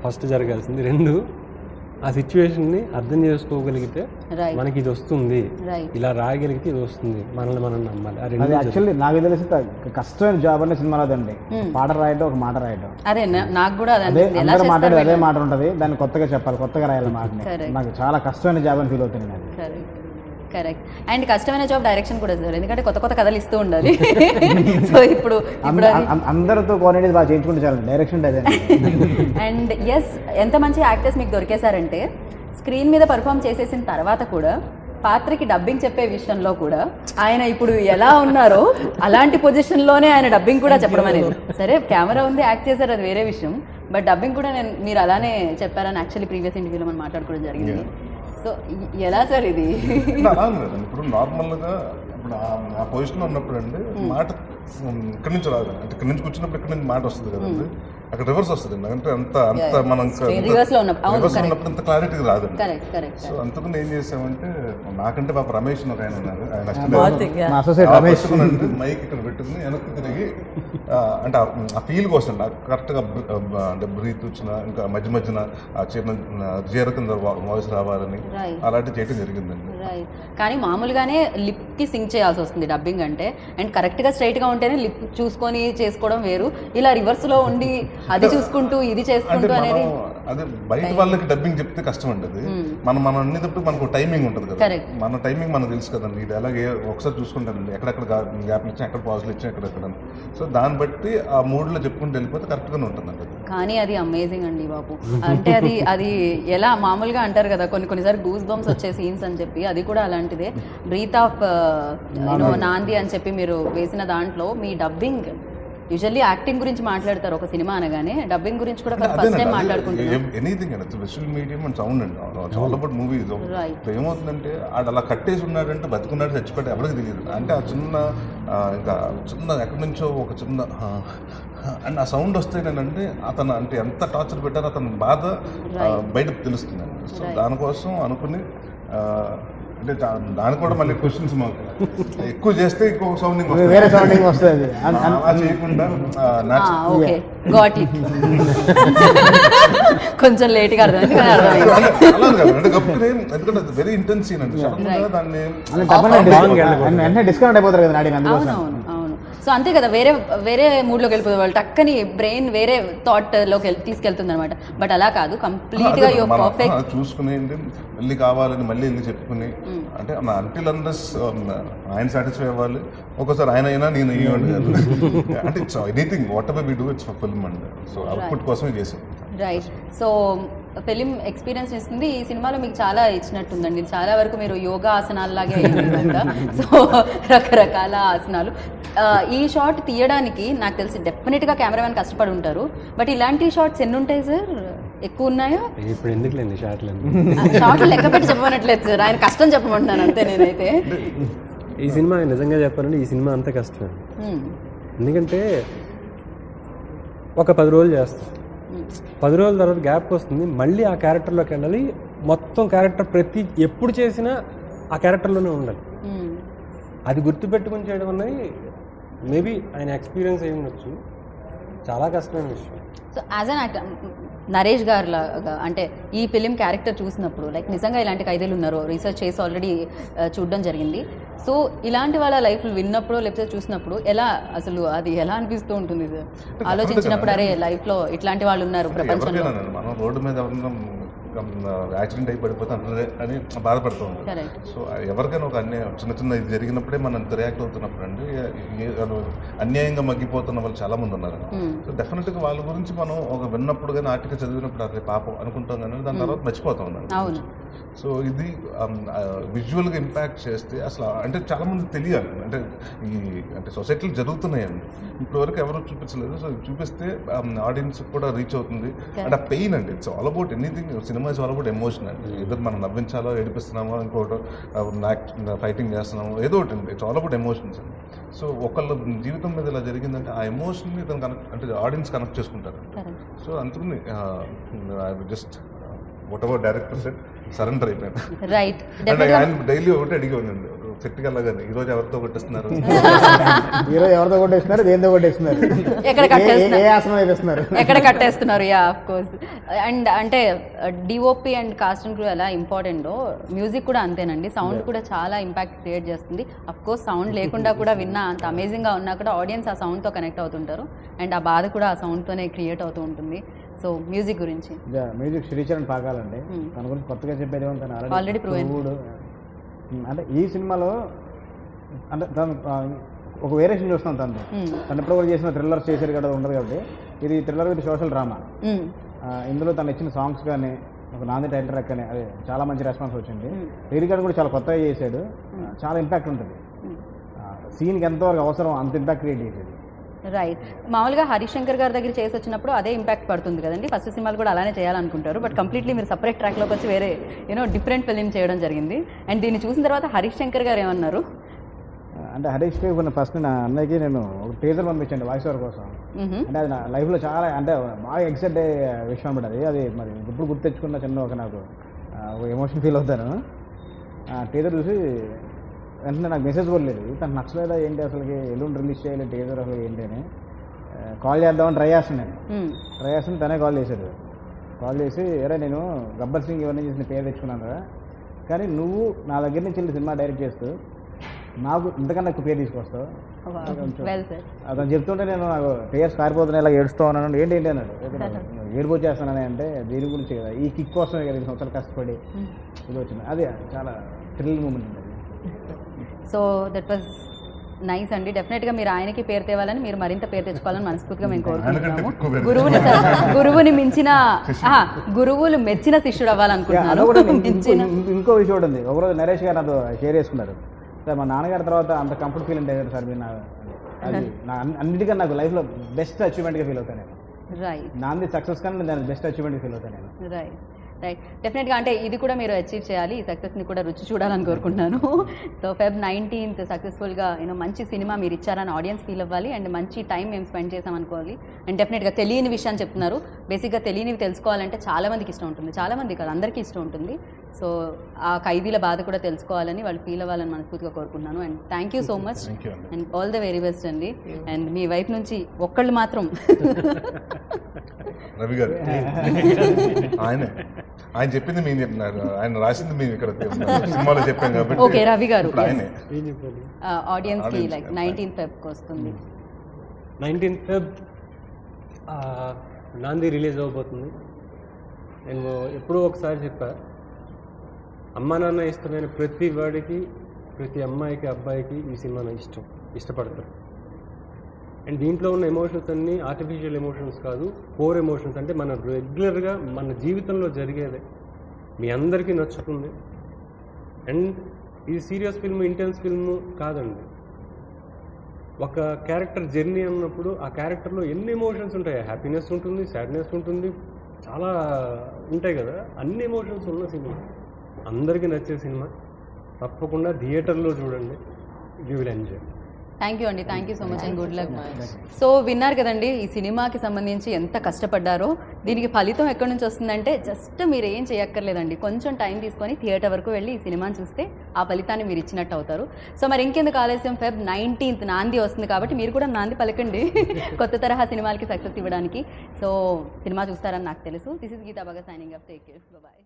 ఫస్ట్ జరగాల్సింది. 2 ఆ సిచ్యువేషన్ని అర్థం చేసుకోగలిగితే మనకి ఇది వస్తుంది, ఇలా రాయగలిగితే ఇది వస్తుంది, మనల్ని మనం నమ్మాలి. అది యాక్చువల్లీ నాకు తెలిసి కష్టమైన జాబ్ అంటే సినిమాలో అదండి, పాట రాయడం, ఒక మాట రాయడం. అదే నాకు కూడా అందరూ మాట్లాడేది అదే మాట ఉంటుంది, దాన్ని కొత్తగా చెప్పాలి, కొత్తగా రాయాలి మాటని. నాకు చాలా కష్టమైన జాబ్ అని ఫీల్ అవుతుంది నేను. కరెక్ట్. అండ్ కష్టమైన జాబ్ డైరెక్షన్ కూడా సార్, ఎందుకంటే కొత్త కథలు ఇస్తూ ఉండాలి. సో ఇప్పుడు అందరితో కోఆర్డినేట్ బాగా చేయించుకుంటే చాలు, డైరెక్షన్ అదే. అండ్ ఎస్, ఎంత మంచి యాక్టర్స్ మీకు దొరికేశారంటే స్క్రీన్ మీద పర్ఫామ్ చేసేసిన తర్వాత కూడా పాత్రకి డబ్బింగ్ చెప్పే విషయంలో కూడా ఆయన ఇప్పుడు ఎలా ఉన్నారో అలాంటి పొజిషన్లోనే ఆయన డబ్బింగ్ కూడా చెప్పడం అనేది. సరే కెమెరా ఉంది, యాక్ట్ చేశారు, అది వేరే విషయం. బట్ డబ్బింగ్ కూడా మీరు అలానే చెప్పారని యాక్చువల్లీ ప్రీవియస్ ఇంటర్వ్యూలో మనం మాట్లాడుకోవడం జరిగింది. సో ఎలా సార్ ఇది? అలా లేదండి, ఇప్పుడు నార్మల్గా ఇప్పుడు ఆ పొజిషన్లో ఉన్నప్పుడు అండి మాట ఇక్కడి నుంచి రాదు, అంటే ఇక్కడి నుంచి కూర్చున్నప్పుడు ఇక్కడి నుంచి మాట వస్తుంది కదండి, అక్కడ రివర్స్ వస్తుంది. అంటే అంత మనం ఉన్నప్పుడు అంత క్లారిటీ రాదండి. సో అందుకని ఏం చేసామంటే, నాకంటే పాప రమేష్ ఒక ఆయన ఉన్నారు, ఆయన మైక్ ఇక్కడ పెట్టుకుని వెనక్కి తిరిగి అంటే ఆ ఫీల్ కోసం నాకు కరెక్ట్గా అంటే బ్రీత్ వచ్చిన, ఇంకా మధ్యన ఆ చిన్న జీర కింద వాయిస్ రావాలని అలాంటివి చేయడం జరిగిందండి. కానీ మామూలుగానే లిప్కి సింక్ చేయాల్సి వస్తుంది డబ్బింగ్ అంటే, అండ్ కరెక్ట్గా స్ట్రైట్గా ఉంటేనే లిప్ చూసుకొని చేసుకోవడం వేరు, ఇలా రివర్స్లో ఉండి అది చూసుకుంటూ ఇది చేసుకుంటూ అనేది. అదే బయట వాళ్ళకి డబ్బింగ్ చెప్తే కష్టం అండి. అది మనం అన్నిటప్పుడు మనకు టైమింగ్ ఉంటుంది కదా, మన టైమింగ్ మనకు తెలుసు కదండి. ఇది అలాగే ఒకసారి చూసుకుంటానండి, ఎక్కడెక్కడ గ్యాప్లు ఇచ్చి, ఎక్కడ పాజులు ఇచ్చి, ఎక్కడెక్కడ. సో దాన్ని బట్టి ఆ మూడ్లో చెప్పుకుంటూ వెళ్ళిపోతే కరెక్ట్గానే ఉంటుందండి. కానీ అది అమేజింగ్ అండి బాబు. అంటే అది ఎలా మామూలుగా అంటారు కదా కొన్నిసార్లు గూస్ బంప్స్ వచ్చే సీన్స్ అని చెప్పి, అది కూడా అలాంటిదే. బ్రీత్ ఆఫ్ నాంది అని చెప్పి మీరు వేసిన దాంట్లో మీ డబ్బింగ్, యూజువల్లీ యాక్టింగ్ గురించి మాట్లాడతారు ఒక సినిమా అనగానే, డబ్బింగ్ గురించి కూడా ఫస్ట్ టైం మాట్లాడుకుంటున్నాం. ఎనీథింగ్ అండి, విజువల్ మీడియం అండ్ సౌండ్ అండి, ఆల్ అబౌట్ మూవీస్. ఏమవుతుందంటే ఆడు అలా కట్టేసి ఉన్నాడంటే బతుకున్నాడు, చచ్చిపోయాడు ఎవరికి తెలియదు. అంటే ఆ ఇంకా చిన్న ఎక్కడి నుంచో ఒక చిన్న అండ్ ఆ సౌండ్ వస్తేనేనంటే అతను అంటే ఎంత టార్చర్ పెట్టారో అతని బాధ బయటకు తెలుస్తుందండి. సో దానికోసం అనుకుని అంటే దానికి కూడా మళ్ళీ క్వశ్చన్స్ మాకు ఎక్కువ చేస్తే ఎక్కువ సౌండింగ్ వేరే సౌండింగ్ వస్తుంది, అలా చేయకుండా కొంచెం లేట్గా అర్థమైంది. ఎందుకంటే అది వెరీ ఇంటెన్స్ సీన్ అండి, దాన్ని వెంటనే డిస్కౌంట్ అయిపోతారు కదా. అవును. సో అంతే కదా, వేరే వేరే మూడ్లోకి వెళ్ళిపోతుంది వాళ్ళు, టక్కని బ్రెయిన్ వేరే థాట్లోకి తీసుకెళ్తుంది అనమాట. బట్ అలా కాదు, కంప్లీట్గా యువర్ పర్ఫెక్ట్. చూసుకునేది మళ్ళీ కావాలని మళ్ళీ వెళ్ళి చెప్పుకుని, అంటే అంటిల్ అన్లెస్ ఆయన సాటిస్ఫై అవ్వాలి. ఒక్కోసారి ఆయన అయినా నేను ఇవ్వండి అంటే it's anything whatever we do it's for film అండి. సో అవుట్పుట్ కోసమే చేసాం. రైట్. సో ఫిలిం ఎక్స్పీరియన్స్ ఇస్తుంది. ఈ సినిమాలో మీకు చాలా ఇచ్చినట్టుందండి, చాలా వరకు మీరు యోగా ఆసనాలలాగే అయిందంట. సో రకరకాల ఆసనాలు. ఈ షాట్ తీయడానికి నాకు తెలిసి డెఫినెట్గా కెమెరామెన్ కష్టపడి ఉంటారు. బట్ ఇలాంటి షాట్స్ ఎన్ని ఉంటాయి సార్? ఎక్కువ ఉన్నాయా? ఇప్పుడు ఎందుకులేండి షార్ట్లు, షార్ట్లు లెక్క పెట్టి చెప్పమనట్లేదు సార్, ఆయన కష్టం చెప్పమంటున్నాను అంతే నేనైతే. ఈ సినిమా నిజంగా చెప్పాలంటే ఈ సినిమా అంత కష్టం. ఎందుకంటే ఒక 10 రోజులు చేస్తాం, 10 రోజుల తర్వాత గ్యాప్ వస్తుంది, మళ్ళీ ఆ క్యారెక్టర్లోకి వెళ్ళాలి. మొత్తం క్యారెక్టర్ ఎప్పుడు చేసినా ఆ క్యారెక్టర్లోనే ఉండాలి. అది గుర్తుపెట్టుకుని చేయడం అనేది మేబీ ఆయన ఎక్స్పీరియన్స్ అయి ఉండొచ్చు. చాలా కష్టమైన విషయం. So as an actor Naresh గారు లాగా, అంటే ఈ ఫిలిం క్యారెక్టర్ చూసినప్పుడు లైక్ నిజంగా ఇలాంటి ఖైదీలు ఉన్నారు, రీసెర్చ్ చేసి ఆల్రెడీ చూడడం జరిగింది. సో ఇలాంటి వాళ్ళ లైఫ్లు విన్నప్పుడు లేకపోతే చూసినప్పుడు ఎలా, అసలు అది ఎలా అనిపిస్తూ ఉంటుంది సార్? ఆలోచించినప్పుడు అరే లైఫ్లో ఇట్లాంటి వాళ్ళు ఉన్నారు ప్రపంచంలో. మనం రోడ్డు మీద యాక్సిడెంట్ అయి పడిపోతే అంతే అని బాధపడుతుంది. సో ఎవరికైనా ఒక అన్యాయం చిన్న చిన్న ఇది జరిగినప్పుడే మనం ఇంత రియాక్ట్ అవుతున్నప్పుడు అండి, అన్యాయంగా మగ్గిపోతున్న వాళ్ళు చాలా మంది ఉన్నారు. సో డెఫినెట్గా వాళ్ళ గురించి మనం ఒక విన్నప్పుడు కానీ ఆర్టికల్ చదివినప్పుడు అదే పాపం అనుకుంటాం కానీ దాని తర్వాత మర్చిపోతాం దాన్ని. సో ఇది విజువల్గా ఇంపాక్ట్ చేస్తే అసలు అంటే చాలామంది తెలియాలి, అంటే అంటే సొసైటీలో జరుగుతున్నాయండి, ఇప్పటివరకు ఎవరు చూపించలేదు. సో చూపిస్తే ఆడియన్స్ కూడా రీచ్ అవుతుంది. అంటే ఆ పెయిన్ అండి, it's all about anything. Cinema is all about emotion అండి. ఏదో మనం నవ్వించాలో ఏడిపిస్తున్నామో, ఇంకోటి ఫైటింగ్ చేస్తున్నామో, ఏదో ఒకటి అండి. ఇట్స్ ఆల్ అబౌట్ ఎమోషన్స్ అండి. సో ఒకళ్ళ జీవితం మీద ఇలా జరిగిందంటే ఆ ఎమోషన్ని తను కనెక్ట్, అంటే ఆడియన్స్ కనెక్ట్ చేసుకుంటారు. సో అందుకని just what ever director set surrender అయిపోయాను. రైట్. ఆయన డైలీ ఒకటి అడిగి ఉండండి, సెట్కి వెళ్ళగానే ఈరోజు ఎవరితో కొట్టేస్తున్నారు, ఈరోజు ఎవరితో కొట్టేస్తున్నారు, దేంతో కొట్టేస్తున్నారు, ఏ ఆసనం వేస్తున్నారు, ఎక్కడ కట్టేస్తున్నారు. Yeah of course. అండ్ అంటే DOP and cast and crew ఎలా ఇంపార్టెంటో మ్యూజిక్ కూడా అంతేనండి. సౌండ్ కూడా చాలా ఇంపాక్ట్ క్రియేట్ చేస్తుంది. అఫ్ కోర్స్ సౌండ్ లేకుండా కూడా విన్నా, అంత అమేజింగ్గా ఉన్నా కూడా ఆడియన్స్ ఆ సౌండ్తో కనెక్ట్ అవుతుంటారు. అండ్ ఆ బాధ కూడా ఆ సౌండ్తోనే క్రియేట్ అవుతూ ఉంటుంది. సో మ్యూజిక్ గురించి, మ్యూజిక్ శ్రీచరణ్ పాకాలండి, తన గురించి కొత్తగా చెప్పేది తను ఆల్రెడీ ప్రూవెన్. అంటే ఈ సినిమాలో అంటే తను ఒక వేరియేషన్ చూస్తాను. తను ఎప్పుడు కూడా చేసిన థ్రిల్లర్స్ చేసేది కదా ఉండదు కాబట్టి, ఇది థ్రిల్లర్ విత్ సోషల్ డ్రామా. ఇందులో తను ఇచ్చిన సాంగ్స్ కానీ, ఒక నాంది టైటిల్ ట్రాక్ కానీ అది చాలా మంచి రెస్పాన్స్ వచ్చింది. లిరికల్ కూడా చాలా కొత్తగా చేశాడు, చాలా ఇంపాక్ట్ ఉంటుంది. సీన్కి ఎంతవరకు అవసరం అంత ఇంపాక్ట్ క్రియేట్ చేసేది. రైట్. మామూలుగా హరిశంకర్ గారి దగ్గర చేసి వచ్చినప్పుడు అదే ఇంపాక్ట్ పడుతుంది కదండి. ఫస్ట్ సినిమాలు కూడా అలానే చేయాలనుకుంటారు, బట్ కంప్లీట్లీ మీరు సపరేట్ ట్రాక్లోకి వచ్చి వేరే డిఫరెంట్ ఫిలిం చేయడం జరిగింది. అండ్ దీన్ని చూసిన తర్వాత హరిశంకర్ గారు ఏమన్నారు అంటే, హరీష్ ఫస్ట్ నా అన్నయ్యకి నేను ఒక టీజర్ పంపించండి వాయిస్ ఓవర్ కోసం. అంటే అది నా లైఫ్లో చాలా అంటే బాగా ఎక్సైట్ అయ్యే విషయం అనమాట. అది మరి ఇప్పుడు గుర్తు తెచ్చుకున్న చిన్న ఒక నాకు ఒక ఎమోషన్ ఫీల్ అవుతాను. టీజర్ చూసి వెంటనే నాకు మెసేజ్ కూడా లేదు, తనకు నచ్చలేదా ఏంటి, అసలుకి ఎల్లుండి రిలీజ్ చేయాలి టీజర్ అసలు ఏంటి అని కాల్ చేద్దామని ట్రై చేస్తున్నాను. తనే కాల్ చేశాడు. కాల్ చేసి అరే నేను గబ్బర్ సింగ్ ఇవన్నీ చేసిన పేరు తెచ్చుకున్నాను కదా, కానీ నువ్వు నా దగ్గర నుంచి వెళ్ళి సినిమా డైరెక్ట్ చేస్తూ నాకు ఇంతకన్నా ఎక్కువ పేరు తీసుకొస్తావు. అతను చెప్తుంటే నేను నాకు టీయర్స్ కారిపోతున్నాయి, ఇలా ఏడుస్తూ ఉన్నాను. ఏంటి అన్నాడు. ఏడిపోచేస్తానని అంటే దీని గురించి కదా, ఈ కిక్ కోసమే కదా 2 సంవత్సరాలు కష్టపడి ఇది వచ్చింది. అది చాలా థ్రిల్ మూమెంట్ ఉంది. సో దట్ వాజ్ నైస్ అండి. డెఫినెట్గా మీరు ఆయనకి పేరు తేవాలని, మీరు మరింత పేరు తెచ్చుకోవాలని మనస్ఫూర్తిగా మేము కోరుకుంటున్నాము. గురువులు మెచ్చిన శిష్యుడు అవ్వాలనుకుంటున్నాను. ఇంకో విషయం ఉంది, ఒకరోజు నరేష్ గారు నాతో షేర్ చేసుకున్నారు, సార్ మా నాన్నగారి తర్వాత అంత కంఫర్ట్ ఫీల్ అంటే సార్ మీరు అది అన్నిటికన్నా నాకు లైఫ్లో బెస్ట్ అచీవ్మెంట్గా ఫీల్ అవుతాను నేను. రైట్. నాది సక్సెస్ కానీ దాని బెస్ట్ అచీవ్మెంట్గా ఫీల్ అవుతాను నేను. రైట్. రైట్. డెఫినెట్గా అంటే ఇది కూడా మీరు అచీవ్ చేయాలి, ఈ సక్సెస్ని కూడా రుచి చూడాలని కోరుకుంటున్నాను. సో Feb 19th సక్సెస్ఫుల్గా మంచి సినిమా మీరు ఇచ్చారని ఆడియన్స్ ఫీల్ అవ్వాలి, అండ్ మంచి టైం మేము స్పెండ్ చేసామనుకోవాలి. అండ్ డెఫినెట్గా తెలియని విషయాన్ని చెప్తున్నారు. బేసిక్గా తెలియనివి తెలుసుకోవాలంటే చాలామందికి ఇష్టం ఉంటుంది, చాలామంది కాదు అందరికీ ఇష్టం ఉంటుంది. సో ఆ ఖైదీల బాధ కూడా తెలుసుకోవాలని, వాళ్ళు ఫీల్ అవ్వాలని మనస్ఫూర్తిగా కోరుకుంటున్నాను. And thank you so much and all the very best అండి. అండ్ మీ వైపు నుంచి ఒక్కళ్ళు మాత్రం రవి గారు ఆయనే. ఆయన చెప్పింది మేము చెప్తున్నారు, ఆయన రాసింది మేము ఇక్కడ సినిమాలో చెప్పాం కాబట్టి ఓకే రవి గారు ఇప్పుడు ఆయనే. ఏం చెప్పాలి? ఆడియన్స్కి లైక్ 19th Febకి వస్తుంది. 19th Feb నాంది రిలీజ్ అవబోతుంది. నేను ఎప్పుడో ఒకసారి చెప్పా, అమ్మా నాన్న ఇష్టమైన ప్రతి వాడికి, ప్రతి అమ్మాయికి అబ్బాయికి ఈ సినిమా ఇష్టపడతారు. అండ్ దీంట్లో ఉన్న ఎమోషన్స్ అన్నీ ఆర్టిఫిషియల్ ఎమోషన్స్ కాదు, కోర్ ఎమోషన్స్. అంటే మన రెగ్యులర్గా మన జీవితంలో జరిగేదే, మీ అందరికీ నచ్చుతుంది. అండ్ ఇది సీరియస్ ఫిల్మ్, ఇంటెన్స్ ఫిల్మ్ కాదండి. ఒక క్యారెక్టర్ జర్నీ అన్నప్పుడు ఆ క్యారెక్టర్లో ఎన్ని ఎమోషన్స్ ఉంటాయి, హ్యాపీనెస్ ఉంటుంది, సాడ్నెస్ ఉంటుంది, చాలా ఉంటాయి కదా. అన్ని ఎమోషన్స్ ఉన్న సినిమా, అందరికీ నచ్చే సినిమా. తప్పకుండా థియేటర్లో చూడండి, you will enjoy. Thank you అండి, thank you so much and good luck. So విన్నారు కదండి ఈ సినిమాకి సంబంధించి ఎంత కష్టపడ్డారో. దీనికి ఫలితం ఎక్కడి నుంచి వస్తుందంటే జస్ట్ మీరు ఏం చేయక్కర్లేదండి, కొంచెం టైం తీసుకొని థియేటర్ వరకు వెళ్ళి ఈ సినిమాని చూస్తే ఆ ఫలితాన్ని మీరు ఇచ్చినట్టు అవుతారు. సో మరి ఇంకెందుకు ఆలస్యం, Feb 19th నాంది వస్తుంది కాబట్టి మీరు కూడా నాంది పలకండి కొత్త తరహా సినిమాలకి సక్సెస్ ఇవ్వడానికి. సో సినిమా చూస్తారని నాకు తెలుసు. దిస్ ఇస్ గీతా బాగా signing up. Take care, bye.